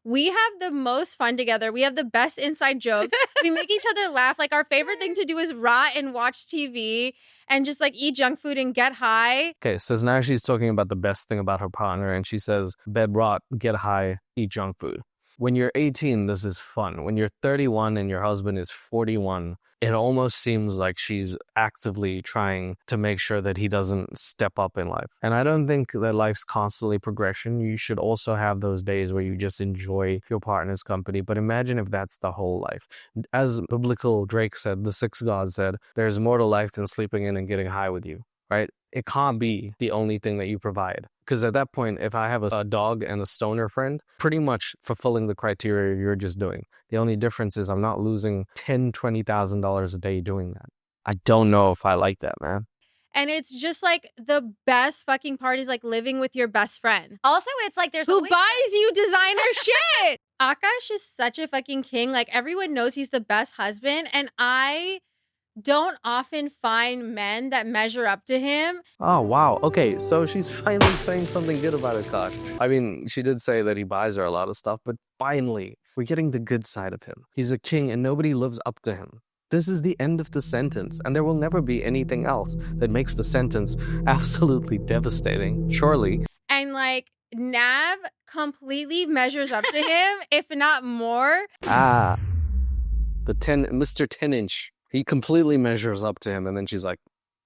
We have the most fun together. We have the best inside jokes. We make each other laugh. Like, our favorite thing to do is rot and watch TV and just like eat junk food and get high. Okay, so now she's talking about the best thing about her partner, and she says, bed rot, get high, eat junk food. When you're 18, this is fun. When you're 31 and your husband is 41, it almost seems like she's actively trying to make sure that he doesn't step up in life. And I don't think that life's constantly progression. You should also have those days where you just enjoy your partner's company. But imagine if that's the whole life. As biblical Drake said, the 6th God said, there's more to life than sleeping in and getting high with you, right? It can't be the only thing that you provide. Because at that point, if I have a dog and a stoner friend, pretty much fulfilling the criteria you're just doing. The only difference is I'm not losing $10,000, $20,000 a day doing that. I don't know if I like that, man. And it's just like the best fucking part is like living with your best friend. Also, it's like there's who buys you designer shit. Akaash is such a fucking king. Like, everyone knows he's the best husband. And I don't often find men that measure up to him. Oh, wow. Okay, so she's finally saying something good about Akaash. I mean, she did say that he buys her a lot of stuff, but finally, we're getting the good side of him. He's a king and nobody lives up to him. This is the end of the sentence, and there will never be anything else that makes the sentence absolutely devastating. Surely. And like Nav completely measures up to him, if not more. Ah, Mr. 10-inch. He completely measures up to him, and then she's like,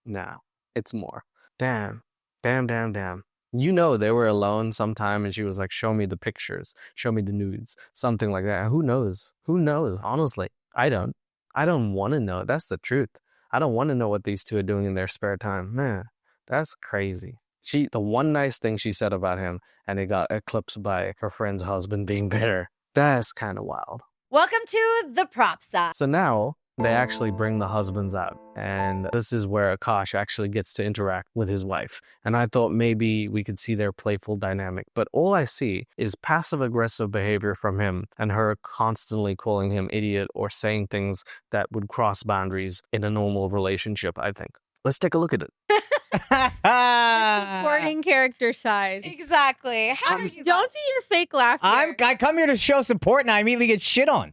nah, it's more. Damn. You know they were alone sometime, and she was like, show me the pictures, show me the nudes, something like that. Who knows? Honestly, I don't want to know. That's the truth. I don't want to know what these two are doing in their spare time. Man, that's crazy. The one nice thing she said about him, and it got eclipsed by her friend's husband being better. That's kind of wild. Welcome to the prop side. So now they actually bring the husbands out, and this is where Akaash actually gets to interact with his wife. And I thought maybe we could see their playful dynamic, but all I see is passive-aggressive behavior from him and her constantly calling him idiot or saying things that would cross boundaries in a normal relationship, I think. Let's take a look at it. Supporting character side. Exactly. Don't do your fake laugh here. I come here to show support and I immediately get shit on.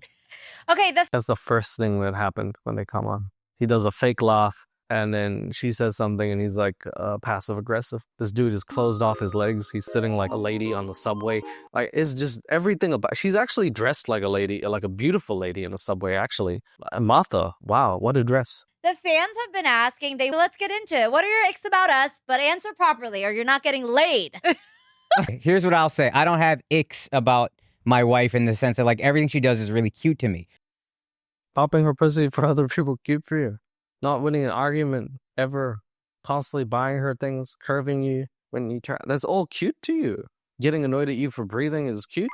Okay, That's the first thing that happened when they come on. He does a fake laugh, and then she says something, and he's like passive aggressive. This dude is closed off his legs. He's sitting like a lady on the subway. Like, it's just everything about. She's actually dressed like a lady, like a beautiful lady in the subway. Actually, Martha. Wow, what a dress. the fans have been asking. Let's get into it. What are your icks about us? But answer properly, or you're not getting laid. Here's what I'll say. I don't have icks about my wife in the sense that like everything she does is really cute to me. Popping her pussy for other people, cute for you. Not winning an argument ever. Constantly buying her things, curving you when you try. That's all cute to you. Getting annoyed at you for breathing is cute.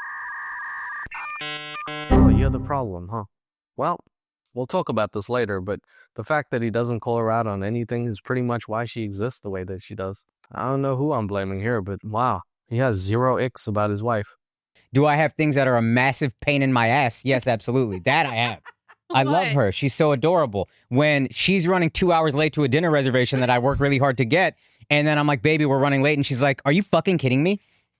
Oh, you're the problem, huh? Well, we'll talk about this later, but the fact that he doesn't call her out on anything is pretty much why she exists the way that she does. I don't know who I'm blaming here, but wow, he has zero icks about his wife. Do I have things that are a massive pain in my ass? Yes, absolutely. That I have. I love her. She's so adorable. When she's running 2 hours late to a dinner reservation that I work really hard to get, and then I'm like, baby, we're running late. And she's like, are you fucking kidding me?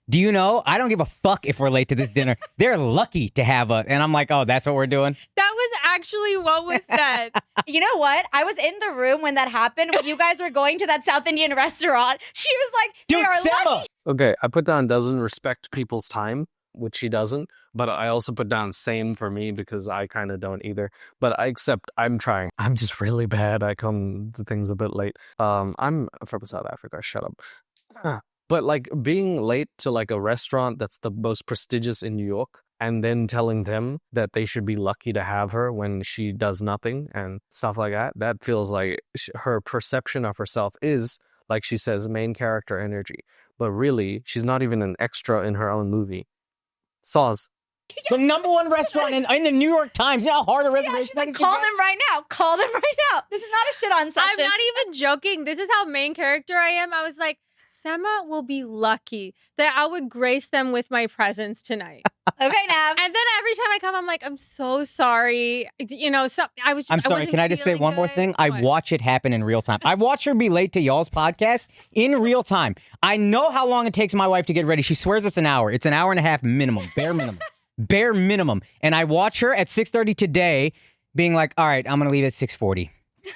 Do you know? I don't give a fuck if we're late to this dinner. They're lucky to have us. And I'm like, oh, that's what we're doing? That was actually what was said. You know what? I was in the room when that happened, when you guys were going to that South Indian restaurant. She was like, they are lucky. Okay, I put down doesn't respect people's time, which she doesn't. But I also put down same for me because I kind of don't either. But I accept I'm trying. I'm just really bad. I come to things a bit late. I'm from South Africa. Shut up. But like being late to like a restaurant that's the most prestigious in New York and then telling them that they should be lucky to have her when she does nothing and stuff like that, that feels like her perception of herself is, like she says, main character energy. But really, she's not even an extra in her own movie. Saws. The #1 restaurant in the New York Times. You know how hard a reservation is? She's like, call them right now. Call them right now. This is not a shit on session. I'm not even joking. This is how main character I am. I was like, Sema will be lucky that I would grace them with my presence tonight. Okay, Nav. And then every time I come, I'm like, I'm so sorry. You know, so I was just, I'm sorry. Can I just say one more thing? I watch it happen in real time. I watch her be late to y'all's podcast in real time. I know how long it takes my wife to get ready. She swears it's an hour. It's an hour and a half minimum, bare minimum. Bare minimum. And I watch her at 6:30 today being like, all right, I'm going to leave at 6:40.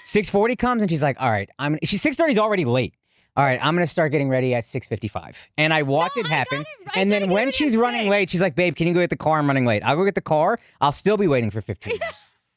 6:40 comes and she's like, all right, 6:30 is already late. All right, I'm going to start getting ready at 6:55. And I watch it happen. And then when she's running late, she's like, babe, can you go get the car? I'm running late. I'll go get the car. I'll still be waiting for 15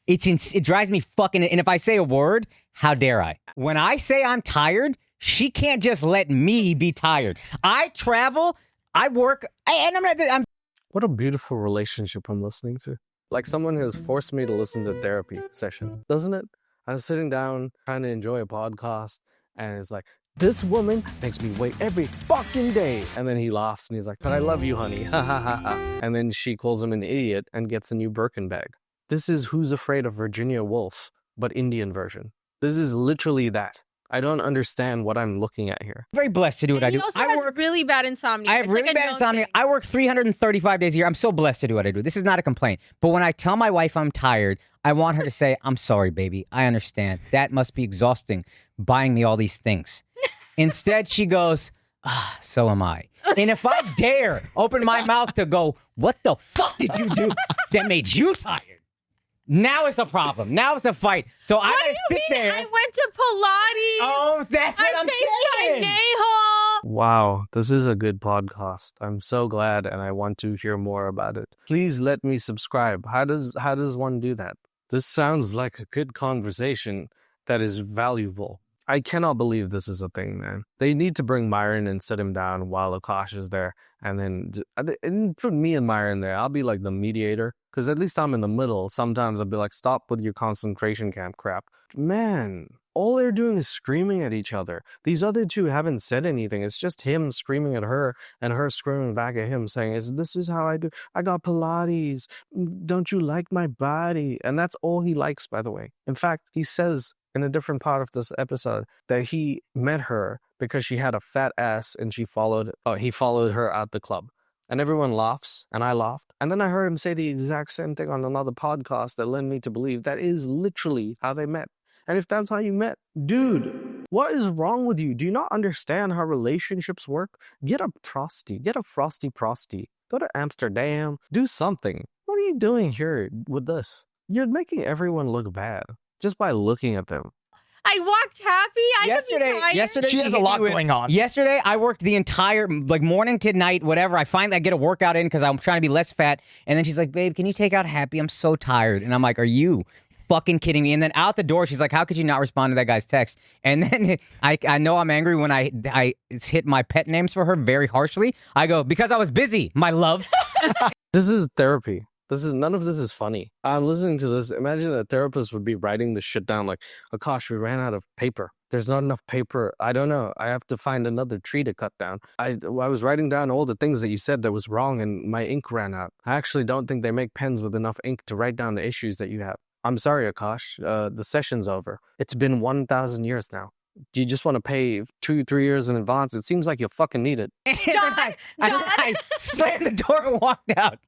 minutes. It drives me fucking... And if I say a word, how dare I? When I say I'm tired, she can't just let me be tired. I travel, I work, and I'm What a beautiful relationship I'm listening to. Like someone has forced me to listen to a therapy session, doesn't it? I'm sitting down trying to enjoy a podcast, and it's like, this woman makes me wait every fucking day. And then he laughs and he's like, but I love you, honey. Ha ha ha ha. And then she calls him an idiot and gets a new Birkin bag. This is Who's Afraid of Virginia Woolf, but Indian version. This is literally that. I don't understand what I'm looking at here. very blessed to do what I do. He also has really bad insomnia. I have really bad insomnia. I work 335 days a year. I'm so blessed to do what I do. This is not a complaint. But when I tell my wife I'm tired, I want her to say, I'm sorry, baby. I understand. That must be exhausting, buying me all these things. Instead, she goes, so am I. And if I dare open my mouth to go, what the fuck did you do that made you tired? Now it's a problem. Now it's a fight. So I gotta sit there. I went to Pilates. Oh, that's what I'm saying. Wow, this is a good podcast. I'm so glad, and I want to hear more about it. Please let me subscribe. How does one do that? This sounds like a good conversation that is valuable. I cannot believe this is a thing, man. They need to bring Myron and sit him down while Akaash is there, and then put me and Myron there. I'll be like the mediator, because at least I'm in the middle. Sometimes I'll be like, stop with your concentration camp crap. Man, all they're doing is screaming at each other. These other two haven't said anything. It's just him screaming at her and her screaming back at him saying, this is how I do. I got Pilates. Don't you like my body? And that's all he likes, by the way. In fact, he says in a different part of this episode that he met her because she had a fat ass and he followed her out the club. And everyone laughs, and I laughed. And then I heard him say the exact same thing on another podcast that led me to believe that is literally how they met. And if that's how you met, dude, what is wrong with you? Do you not understand how relationships work? Get a prosty. Get a frosty prosty. Go to Amsterdam. Do something. What are you doing here with this? You're making everyone look bad just by looking at them. I walked happy. Yesterday, she has a lot going on. Yesterday, I worked the entire morning to night, whatever. I get a workout in because I'm trying to be less fat. And then she's like, babe, can you take out happy? I'm so tired. And I'm like, are you fucking kidding me? And then out the door, she's like, how could you not respond to that guy's text? And then I know I'm angry when I hit my pet names for her very harshly. I go, because I was busy, my love. This is therapy. None of this is funny. I'm listening to this. Imagine a therapist would be writing this shit down like, Akaash, we ran out of paper. There's not enough paper. I don't know. I have to find another tree to cut down. I was writing down all the things that you said that was wrong and my ink ran out. I actually don't think they make pens with enough ink to write down the issues that you have. I'm sorry, Akaash. The session's over. It's been 1,000 years now. Do you just want to pay 2-3 years in advance? It seems like you fucking need it. I slammed the door and walked out.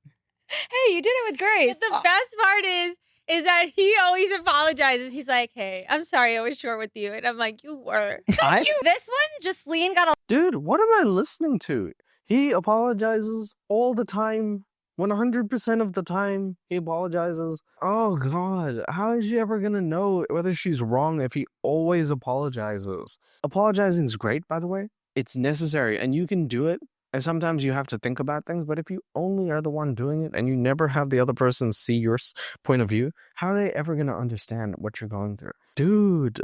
Hey, you did it with grace. The best part is that he always apologizes. He's like, hey, I'm sorry I was short with you. And I'm like, you were. This one, Jasleen got a... Dude, what am I listening to? He apologizes all the time. 100% of the time, he apologizes. Oh, God. How is she ever going to know whether she's wrong if he always apologizes? Apologizing is great, by the way. It's necessary, and you can do it. And sometimes you have to think about things, but if you only are the one doing it and you never have the other person see your point of view, how are they ever going to understand what you're going through? Dude,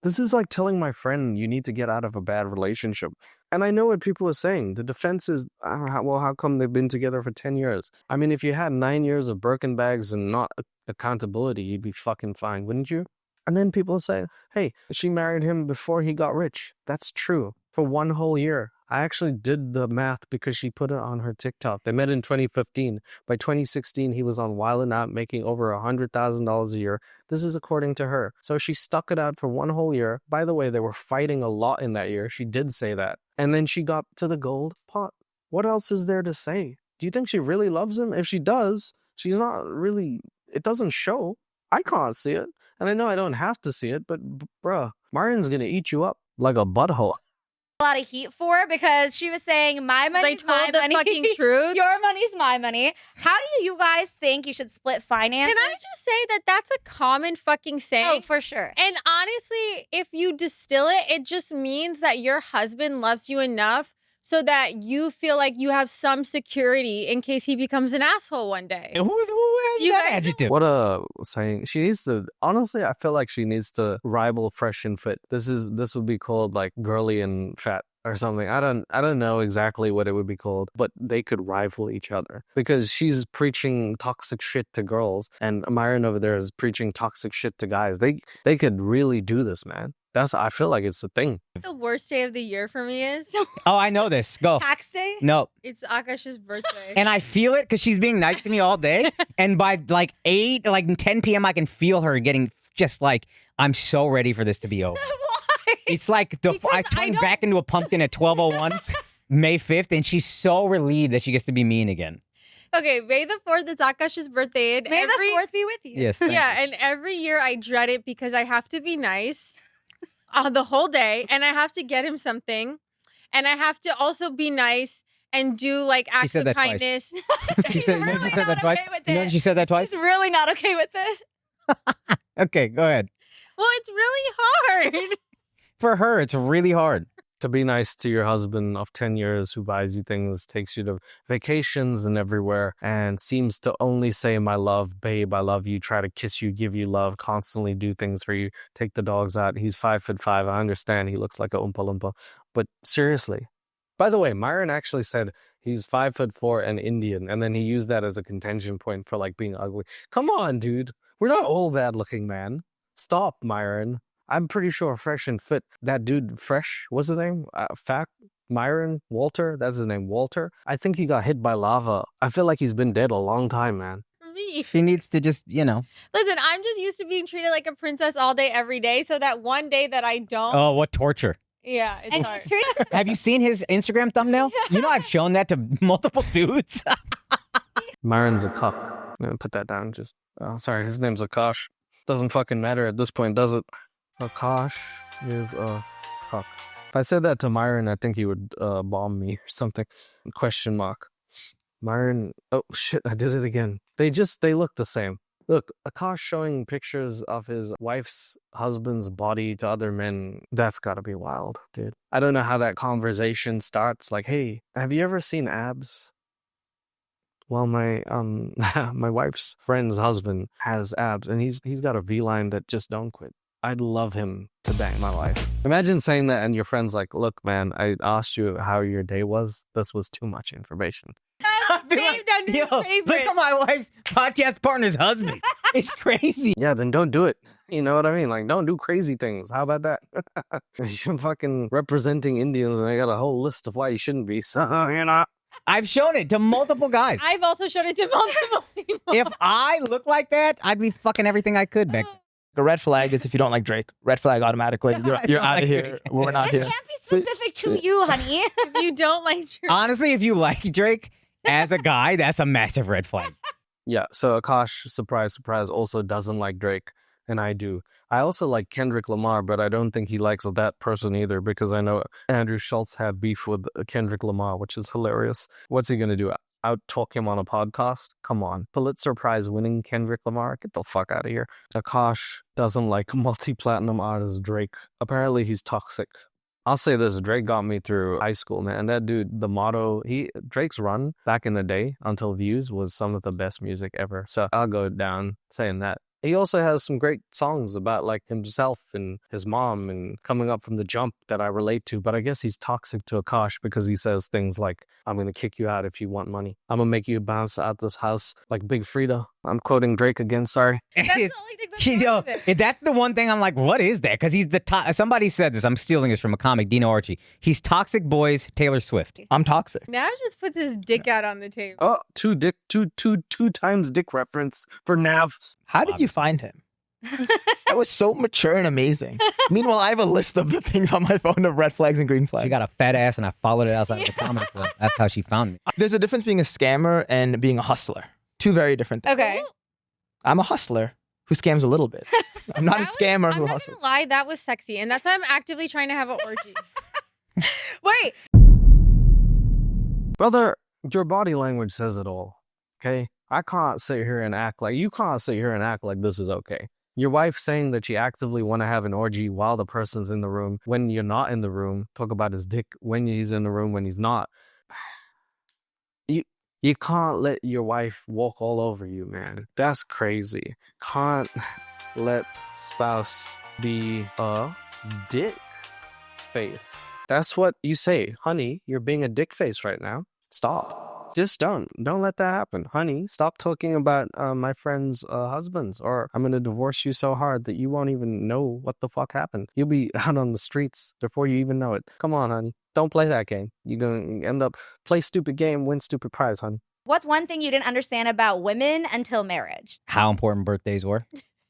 this is like telling my friend you need to get out of a bad relationship. And I know what people are saying. The defense is, well, how come they've been together for 10 years? I mean, if you had 9 years of Birkin bags and not accountability, you'd be fucking fine, wouldn't you? And then people say, hey, she married him before he got rich. That's true. For 1 whole year. I actually did the math because she put it on her TikTok. They met in 2015. By 2016, he was on Wild 'N Out making over $100,000 a year. This is according to her. So she stuck it out for 1 whole year. By the way, they were fighting a lot in that year. She did say that. And then she got to the gold pot. What else is there to say? Do you think she really loves him? If she does, she's not really... It doesn't show. I can't see it. And I know I don't have to see it, but bruh, Martin's gonna eat you up like a butthole. A lot of heat for because she was saying my money's my money. Fucking truth. Your money's my money. How do you guys think you should split finances? Can I just say that that's a common fucking saying? Oh, for sure. And honestly, if you distill it, it just means that your husband loves you enough so that you feel like you have some security in case he becomes an asshole one day. Who has that adjective? What a saying. She needs to, honestly, I feel like she needs to rival Fresh and Fit. This would be called like Girly and Fat or something. I don't know exactly what it would be called, but they could rival each other because she's preaching toxic shit to girls and Myron over there is preaching toxic shit to guys. They could really do this, man. I feel like it's a thing. The worst day of the year for me is... Oh, I know this. Go. Tax day? No. It's Akaash's birthday. And I feel it because she's being nice to me all day. And by like 10 p.m., I can feel her getting just like, I'm so ready for this to be over. Why? It's like I turned back into a pumpkin at 12:01, May 5th, and she's so relieved that she gets to be mean again. Okay, May the 4th is Akaash's birthday. And May the 4th be with you. Yes. thank Yeah, you. and every year I dread it because I have to be nice the whole day, and I have to get him something, and I have to also be nice and do like acts said of that twice. kindness. She's said- really she said not that twice? okay with You know it. she said that twice? She's really not okay with it. Okay, go ahead. Well, it's really hard. For her, it's really hard. To be nice to your husband of 10 years who buys you things, takes you to vacations and everywhere, and seems to only say, my love, babe, I love you, try to kiss you, give you love, constantly do things for you, take the dogs out. He's 5'5". I understand he looks like a Oompa Loompa. But seriously. By the way, Myron actually said he's 5'4" and Indian, and then he used that as a contention point for like being ugly. Come on, dude. We're not all bad looking, man. Stop, Myron. I'm pretty sure Fresh and Fit, that dude Fresh, what's his name? Myron? Walter? That's his name, Walter? I think he got hit by lava. I feel like he's been dead a long time, man. Me. She needs to just, you know. Listen, I'm just used to being treated like a princess all day, every day. So that one day that I don't, Oh, what torture. yeah, it's And hard. it's true. Have you seen his Instagram thumbnail? You know I've shown that to multiple dudes. Myron's a cuck. I'm gonna put that down. Just, oh, sorry, his name's Akaash. Doesn't fucking matter at this point, does it? Akaash is a cuck. If I said that to Myron, I think he would bomb me or something. Question mark. Myron, oh shit, I did it again. They look the same. Look, Akaash showing pictures of his wife's husband's body to other men, that's gotta be wild, dude. I don't know how that conversation starts. Like, hey, have you ever seen abs? Well, my my wife's friend's husband has abs, and he's got a V-line that just don't quit. I'd love him to bang my wife. Imagine saying that, and your friend's like, "Look, man, I asked you how your day was. This was too much information." Saved under his favorite. Look at my wife's podcast partner's husband. It's crazy. Yeah, then don't do it. You know what I mean? Like, don't do crazy things. How about that? You're fucking representing Indians, and I got a whole list of why you shouldn't be. So, you know. I've shown it to multiple guys. I've also shown it to multiple people. If I look like that, I'd be fucking everything I could back. A red flag is if you don't like Drake. Red flag automatically. You're don't out like of here. Drake. We're not This here. can't be specific to you, honey. If you don't like Drake. Honestly, if you like Drake as a guy, that's a massive red flag. Yeah, so Akaash, surprise, surprise, also doesn't like Drake, and I do. I also like Kendrick Lamar, but I don't think he likes that person either, because I know Andrew Schultz had beef with Kendrick Lamar, which is hilarious. What's he gonna do? Out-talk him on a podcast? Come on. Pulitzer Prize winning Kendrick Lamar? Get the fuck out of here. Akaash doesn't like multi-platinum artist Drake. Apparently he's toxic. I'll say this, Drake got me through high school, man. That dude, the motto, Drake's run back in the day until Views was some of the best music ever. So I'll go down saying that. He also has some great songs about like himself and his mom and coming up from the jump that I relate to. But I guess he's toxic to Akaash because he says things like, I'm going to kick you out if you want money. I'm going to make you bounce out this house like Big Frida. I'm quoting Drake again, sorry. That's the only thing that's wrong with it. That's the one thing I'm like, what is that? Because he's the somebody said this. I'm stealing this from a comic, Dino Archie. He's Toxic Boys, Taylor Swift. I'm toxic. Nav just puts his dick out on the table. Oh, two times dick reference for Nav. How did you find him? That was so mature and amazing. Meanwhile, I have a list of the things on my phone of red flags and green flags. She got a fat ass and I followed it outside of the comic book. That's how she found me. There's a difference being a scammer and being a hustler. Two very different things. Okay. I'm a hustler who scams a little bit. I'm not a scammer who I'm not hustles. gonna lie, that was sexy, and that's why I'm actively trying to have an orgy. Wait. Brother, your body language says it all. Okay? I can't sit here and act like this is okay. Your wife saying that you actively want to have an orgy while the person's in the room, when you're not in the room, talk about his dick when he's in the room, when he's not. You can't let your wife walk all over you, man. That's crazy. Can't let spouse be a dick face. That's what you say. Honey, you're being a dick face right now. Stop. Just don't let that happen. Honey, stop talking about my friend's husbands, or I'm going to divorce you so hard that you won't even know what the fuck happened. You'll be out on the streets before you even know it. Come on, honey. Don't play that game. You're going to end up play stupid game, win stupid prize, honey. What's one thing you didn't understand about women until marriage? How important birthdays were.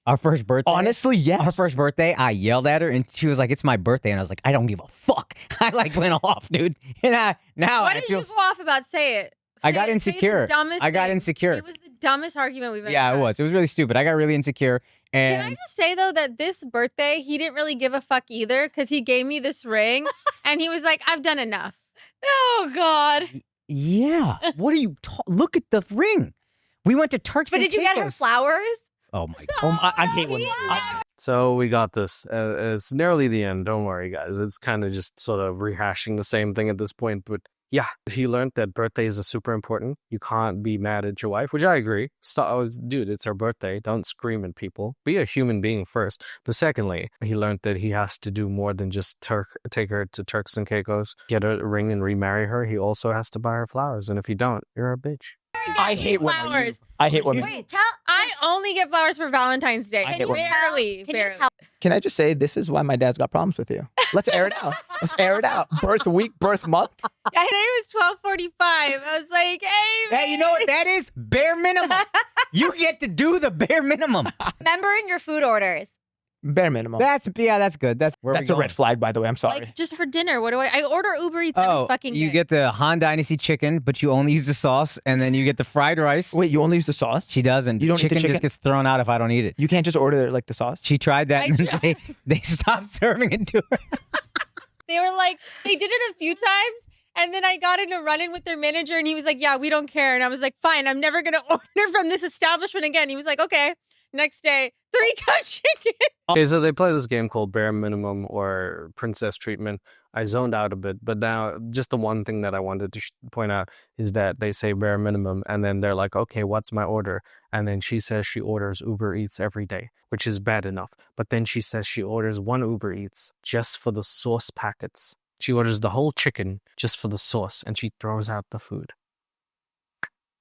Our first birthday. Honestly, yes. Our first birthday, I yelled at her and she was like, it's my birthday. And I was like, I don't give a fuck. I like went off, dude. And now What I did feel you go off about? Say it. I got Say the insecure. dumbest I got thing. insecure. It was the dumbest argument we've ever Yeah, had. it was. It was really stupid. I got really insecure. And Can I just say though that this birthday he didn't really give a fuck either because he gave me this ring and he was like, "I've done enough." Oh God. yeah, what are you? Look at the ring. We went to Turks But and did you get her Caicos. flowers? Oh my god! I hate when. So we got this. It's nearly the end. Don't worry, guys. It's kind of just sort of rehashing the same thing at this point. But yeah, he learned that birthdays are super important. You can't be mad at your wife, which I agree. Stop, dude, it's her birthday. Don't scream at people. Be a human being first. But secondly, he learned that he has to do more than just take her to Turks and Caicos, get a ring and remarry her. He also has to buy her flowers. And if you don't, you're a bitch. I hate flowers. women. I hate women. Wait, tell. I only get flowers for Valentine's Day. I hate women. Barely. Can you Barely. tell? Can I just say this is why my dad's got problems with you? Let's air it out. Let's air it out. Birth week, birth month. Yeah, today was 12:45. I was like, "Hey, Hey, you know what that is? Bare minimum. You get to do the bare minimum. Remembering your food orders. Bare minimum. That's good. That's a red flag, by the way. I'm sorry. like just for dinner, what do I order Uber Eats every fucking day. you get the Han Dynasty chicken, but you only use the sauce, and then you get the fried rice. Wait, you only use the sauce? She doesn't. You don't eat the chicken chicken? just gets thrown out if I don't eat it. You can't just order like the sauce? She tried that, and then they stopped serving it to her. They were like, they did it a few times. And then I got in a run-in with their manager and he was like, "Yeah, we don't care." And I was like, "Fine, I'm never going to order from this establishment again." He was like, "Okay." Next day, 3-cup chicken. Okay, so they play this game called Bare Minimum or Princess Treatment. I zoned out a bit, but now just the one thing that I wanted to point out is that they say bare minimum, and then they're like, "Okay, what's my order?" And then she says she orders Uber Eats every day, which is bad enough. But then she says she orders one Uber Eats just for the sauce packets. She orders the whole chicken just for the sauce, and she throws out the food.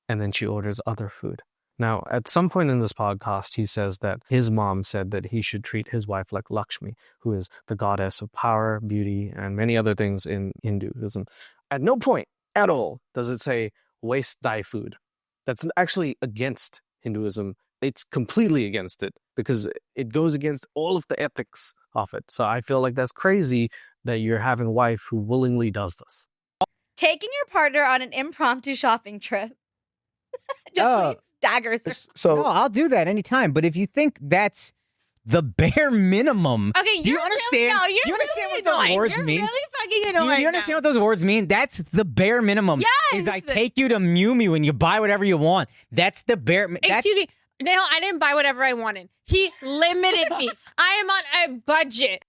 And then she orders other food. Now, at some point in this podcast, he says that his mom said that he should treat his wife like Lakshmi, who is the goddess of power, beauty, and many other things in Hinduism. At no point at all does it say waste thy food. That's actually against Hinduism. It's completely against it because it goes against all of the ethics of it. So I feel like that's crazy that you're having a wife who willingly does this. Taking your partner on an impromptu shopping trip. Just daggers. No, I'll do that anytime. But if you think that's the bare minimum, Okay, do you you're understand? Really, no, you're do you understand really what those annoying. words You're mean? really fucking Do annoying. you understand what those words mean? That's the bare minimum. Yes. Is I take you to Mew Mew and you buy whatever you want. That's the bare. Excuse me. No, I didn't buy whatever I wanted. He limited me. I am on a budget.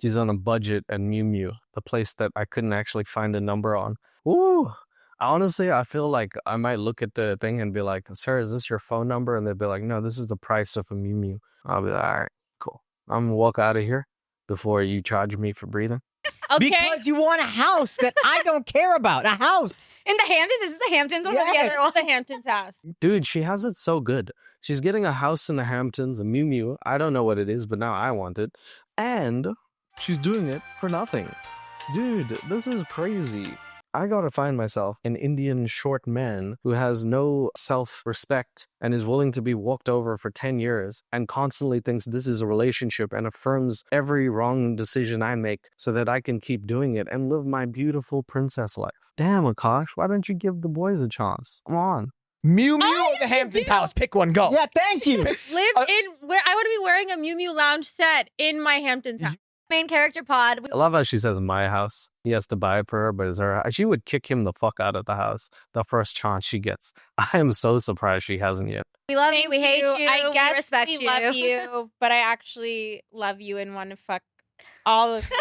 She's on a budget at Mew Mew, the place that I couldn't actually find a number on. Ooh. Honestly, I feel like I might look at the thing and be like, "Sir, is this your phone number?" And they'd be like, "No, this is the price of a Mew Mew." I'll be like, "All right, cool. I'm going to walk out of here before you charge me for breathing." Okay. Because you want a house that I don't care about. A house. In the Hamptons? Is this the Hamptons or the Yes. other one? The Hamptons house. Dude, she has it so good. She's getting a house in the Hamptons, a Mew Mew. I don't know what it is, but now I want it. And she's doing it for nothing. Dude, this is crazy. I gotta find myself an Indian short man who has no self-respect and is willing to be walked over for 10 years and constantly thinks this is a relationship and affirms every wrong decision I make so that I can keep doing it and live my beautiful princess life. Damn, Akaash, why don't you give the boys a chance? Come on. Mew Mew or the Hamptons house? Pick one, go. Yeah, thank you. Live in where I would be wearing a Mew Mew lounge set in my Hamptons house. Main character pod. I love how she says my house. He has to buy it for her, but it's her. She would kick him the fuck out of the house the first chance she gets. I am so surprised she hasn't yet. We love you. We hate you. I guess we respect you. love you, but I actually love you and want to fuck all of you.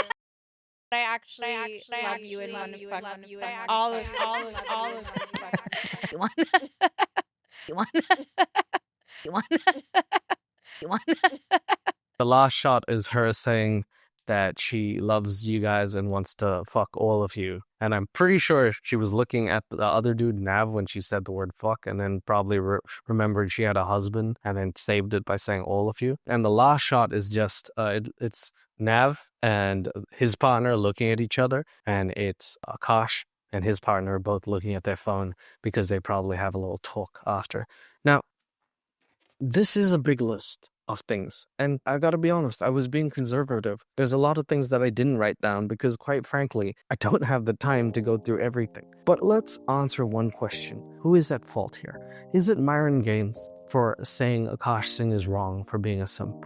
I actually love you and want to fuck all of You want? You want? You want? You want? The last shot is her saying that she loves you guys and wants to fuck all of you. And I'm pretty sure she was looking at the other dude, Nav, when she said the word fuck, and then probably remembered she had a husband and then saved it by saying all of you. And the last shot is just, it's Nav and his partner looking at each other, and it's Akaash and his partner both looking at their phone because they probably have a little talk after. Now, this is a big list of things. And I gotta be honest, I was being conservative. There's a lot of things that I didn't write down because, quite frankly, I don't have the time to go through everything. But let's answer one question. Who is at fault here? Is it Myron Gaines for saying Akaash Singh is wrong for being a simp?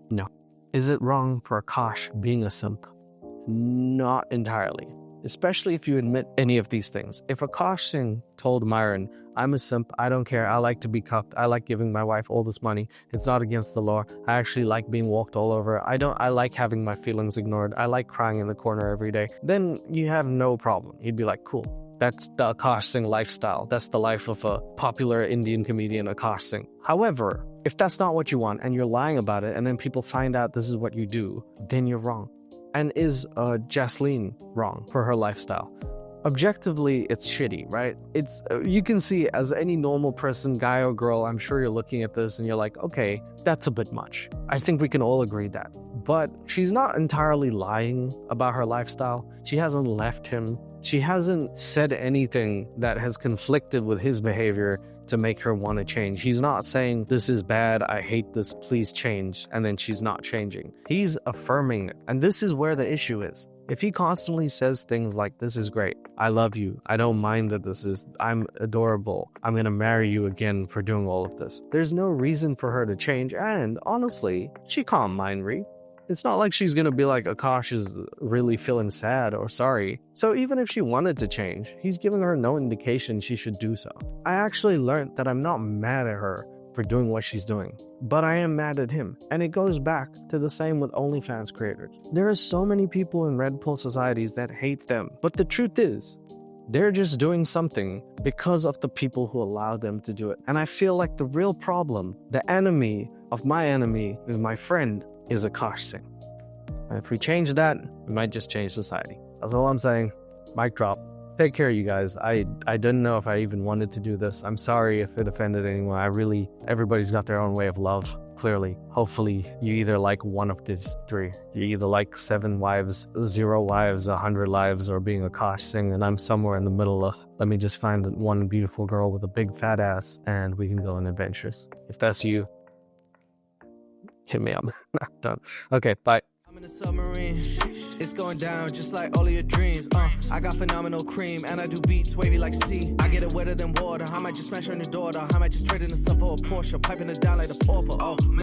No. Is it wrong for Akaash being a simp? Not entirely. Especially if you admit any of these things. If Akaash Singh told Myron, I'm a simp, I don't care, I like to be cuffed, I like giving my wife all this money, it's not against the law, I actually like being walked all over, I like having my feelings ignored, I like crying in the corner every day, then you have no problem. You'd be like, cool. That's the Akaash Singh lifestyle. That's the life of a popular Indian comedian, Akaash Singh. However, if that's not what you want and you're lying about it and then people find out this is what you do, then you're wrong. And is Jasleen wrong for her lifestyle? Objectively, it's shitty, right? It's you can see as any normal person, guy or girl, I'm sure you're looking at this and you're like, okay, that's a bit much. I think we can all agree that. But she's not entirely lying about her lifestyle. She hasn't left him. She hasn't said anything that has conflicted with his behavior to make her want to change. He's not saying, this is bad, I hate this, please change, and then she's not changing. He's affirming it. And this is where the issue is. If he constantly says things like, this is great, I love you, I don't mind that I'm adorable, I'm gonna marry you again for doing all of this, there's no reason for her to change, and honestly, she can't mind read. It's not like she's gonna be like, Akaash is really feeling sad or sorry. So even if she wanted to change, he's giving her no indication she should do so. I actually learned that I'm not mad at her for doing what she's doing, but I am mad at him. And it goes back to the same with OnlyFans creators. There are so many people in Red Pill societies that hate them, but the truth is, they're just doing something because of the people who allow them to do it. And I feel like the real problem, the enemy of my enemy is my friend, is Akaash Singh. And if we change that, we might just change society. That's all I'm saying. Mic drop. Take care, you guys. I didn't know if I even wanted to do this. I'm sorry if it offended anyone. Everybody's got their own way of love, clearly. Hopefully, you either like one of these three. You either like 7 wives, 0 wives, 100 lives, or being Akaash Singh, and I'm somewhere in the middle of, let me just find one beautiful girl with a big fat ass, and we can go on adventures. If that's you, hit me up. Done. Okay, bye. I'm in a submarine. It's going down just like all of your dreams. I got phenomenal cream and I do beats wavy like sea. I get it wetter than water. I might just smash on your daughter. I might just trade in the sun for a Porsche, piping it down like a pauper.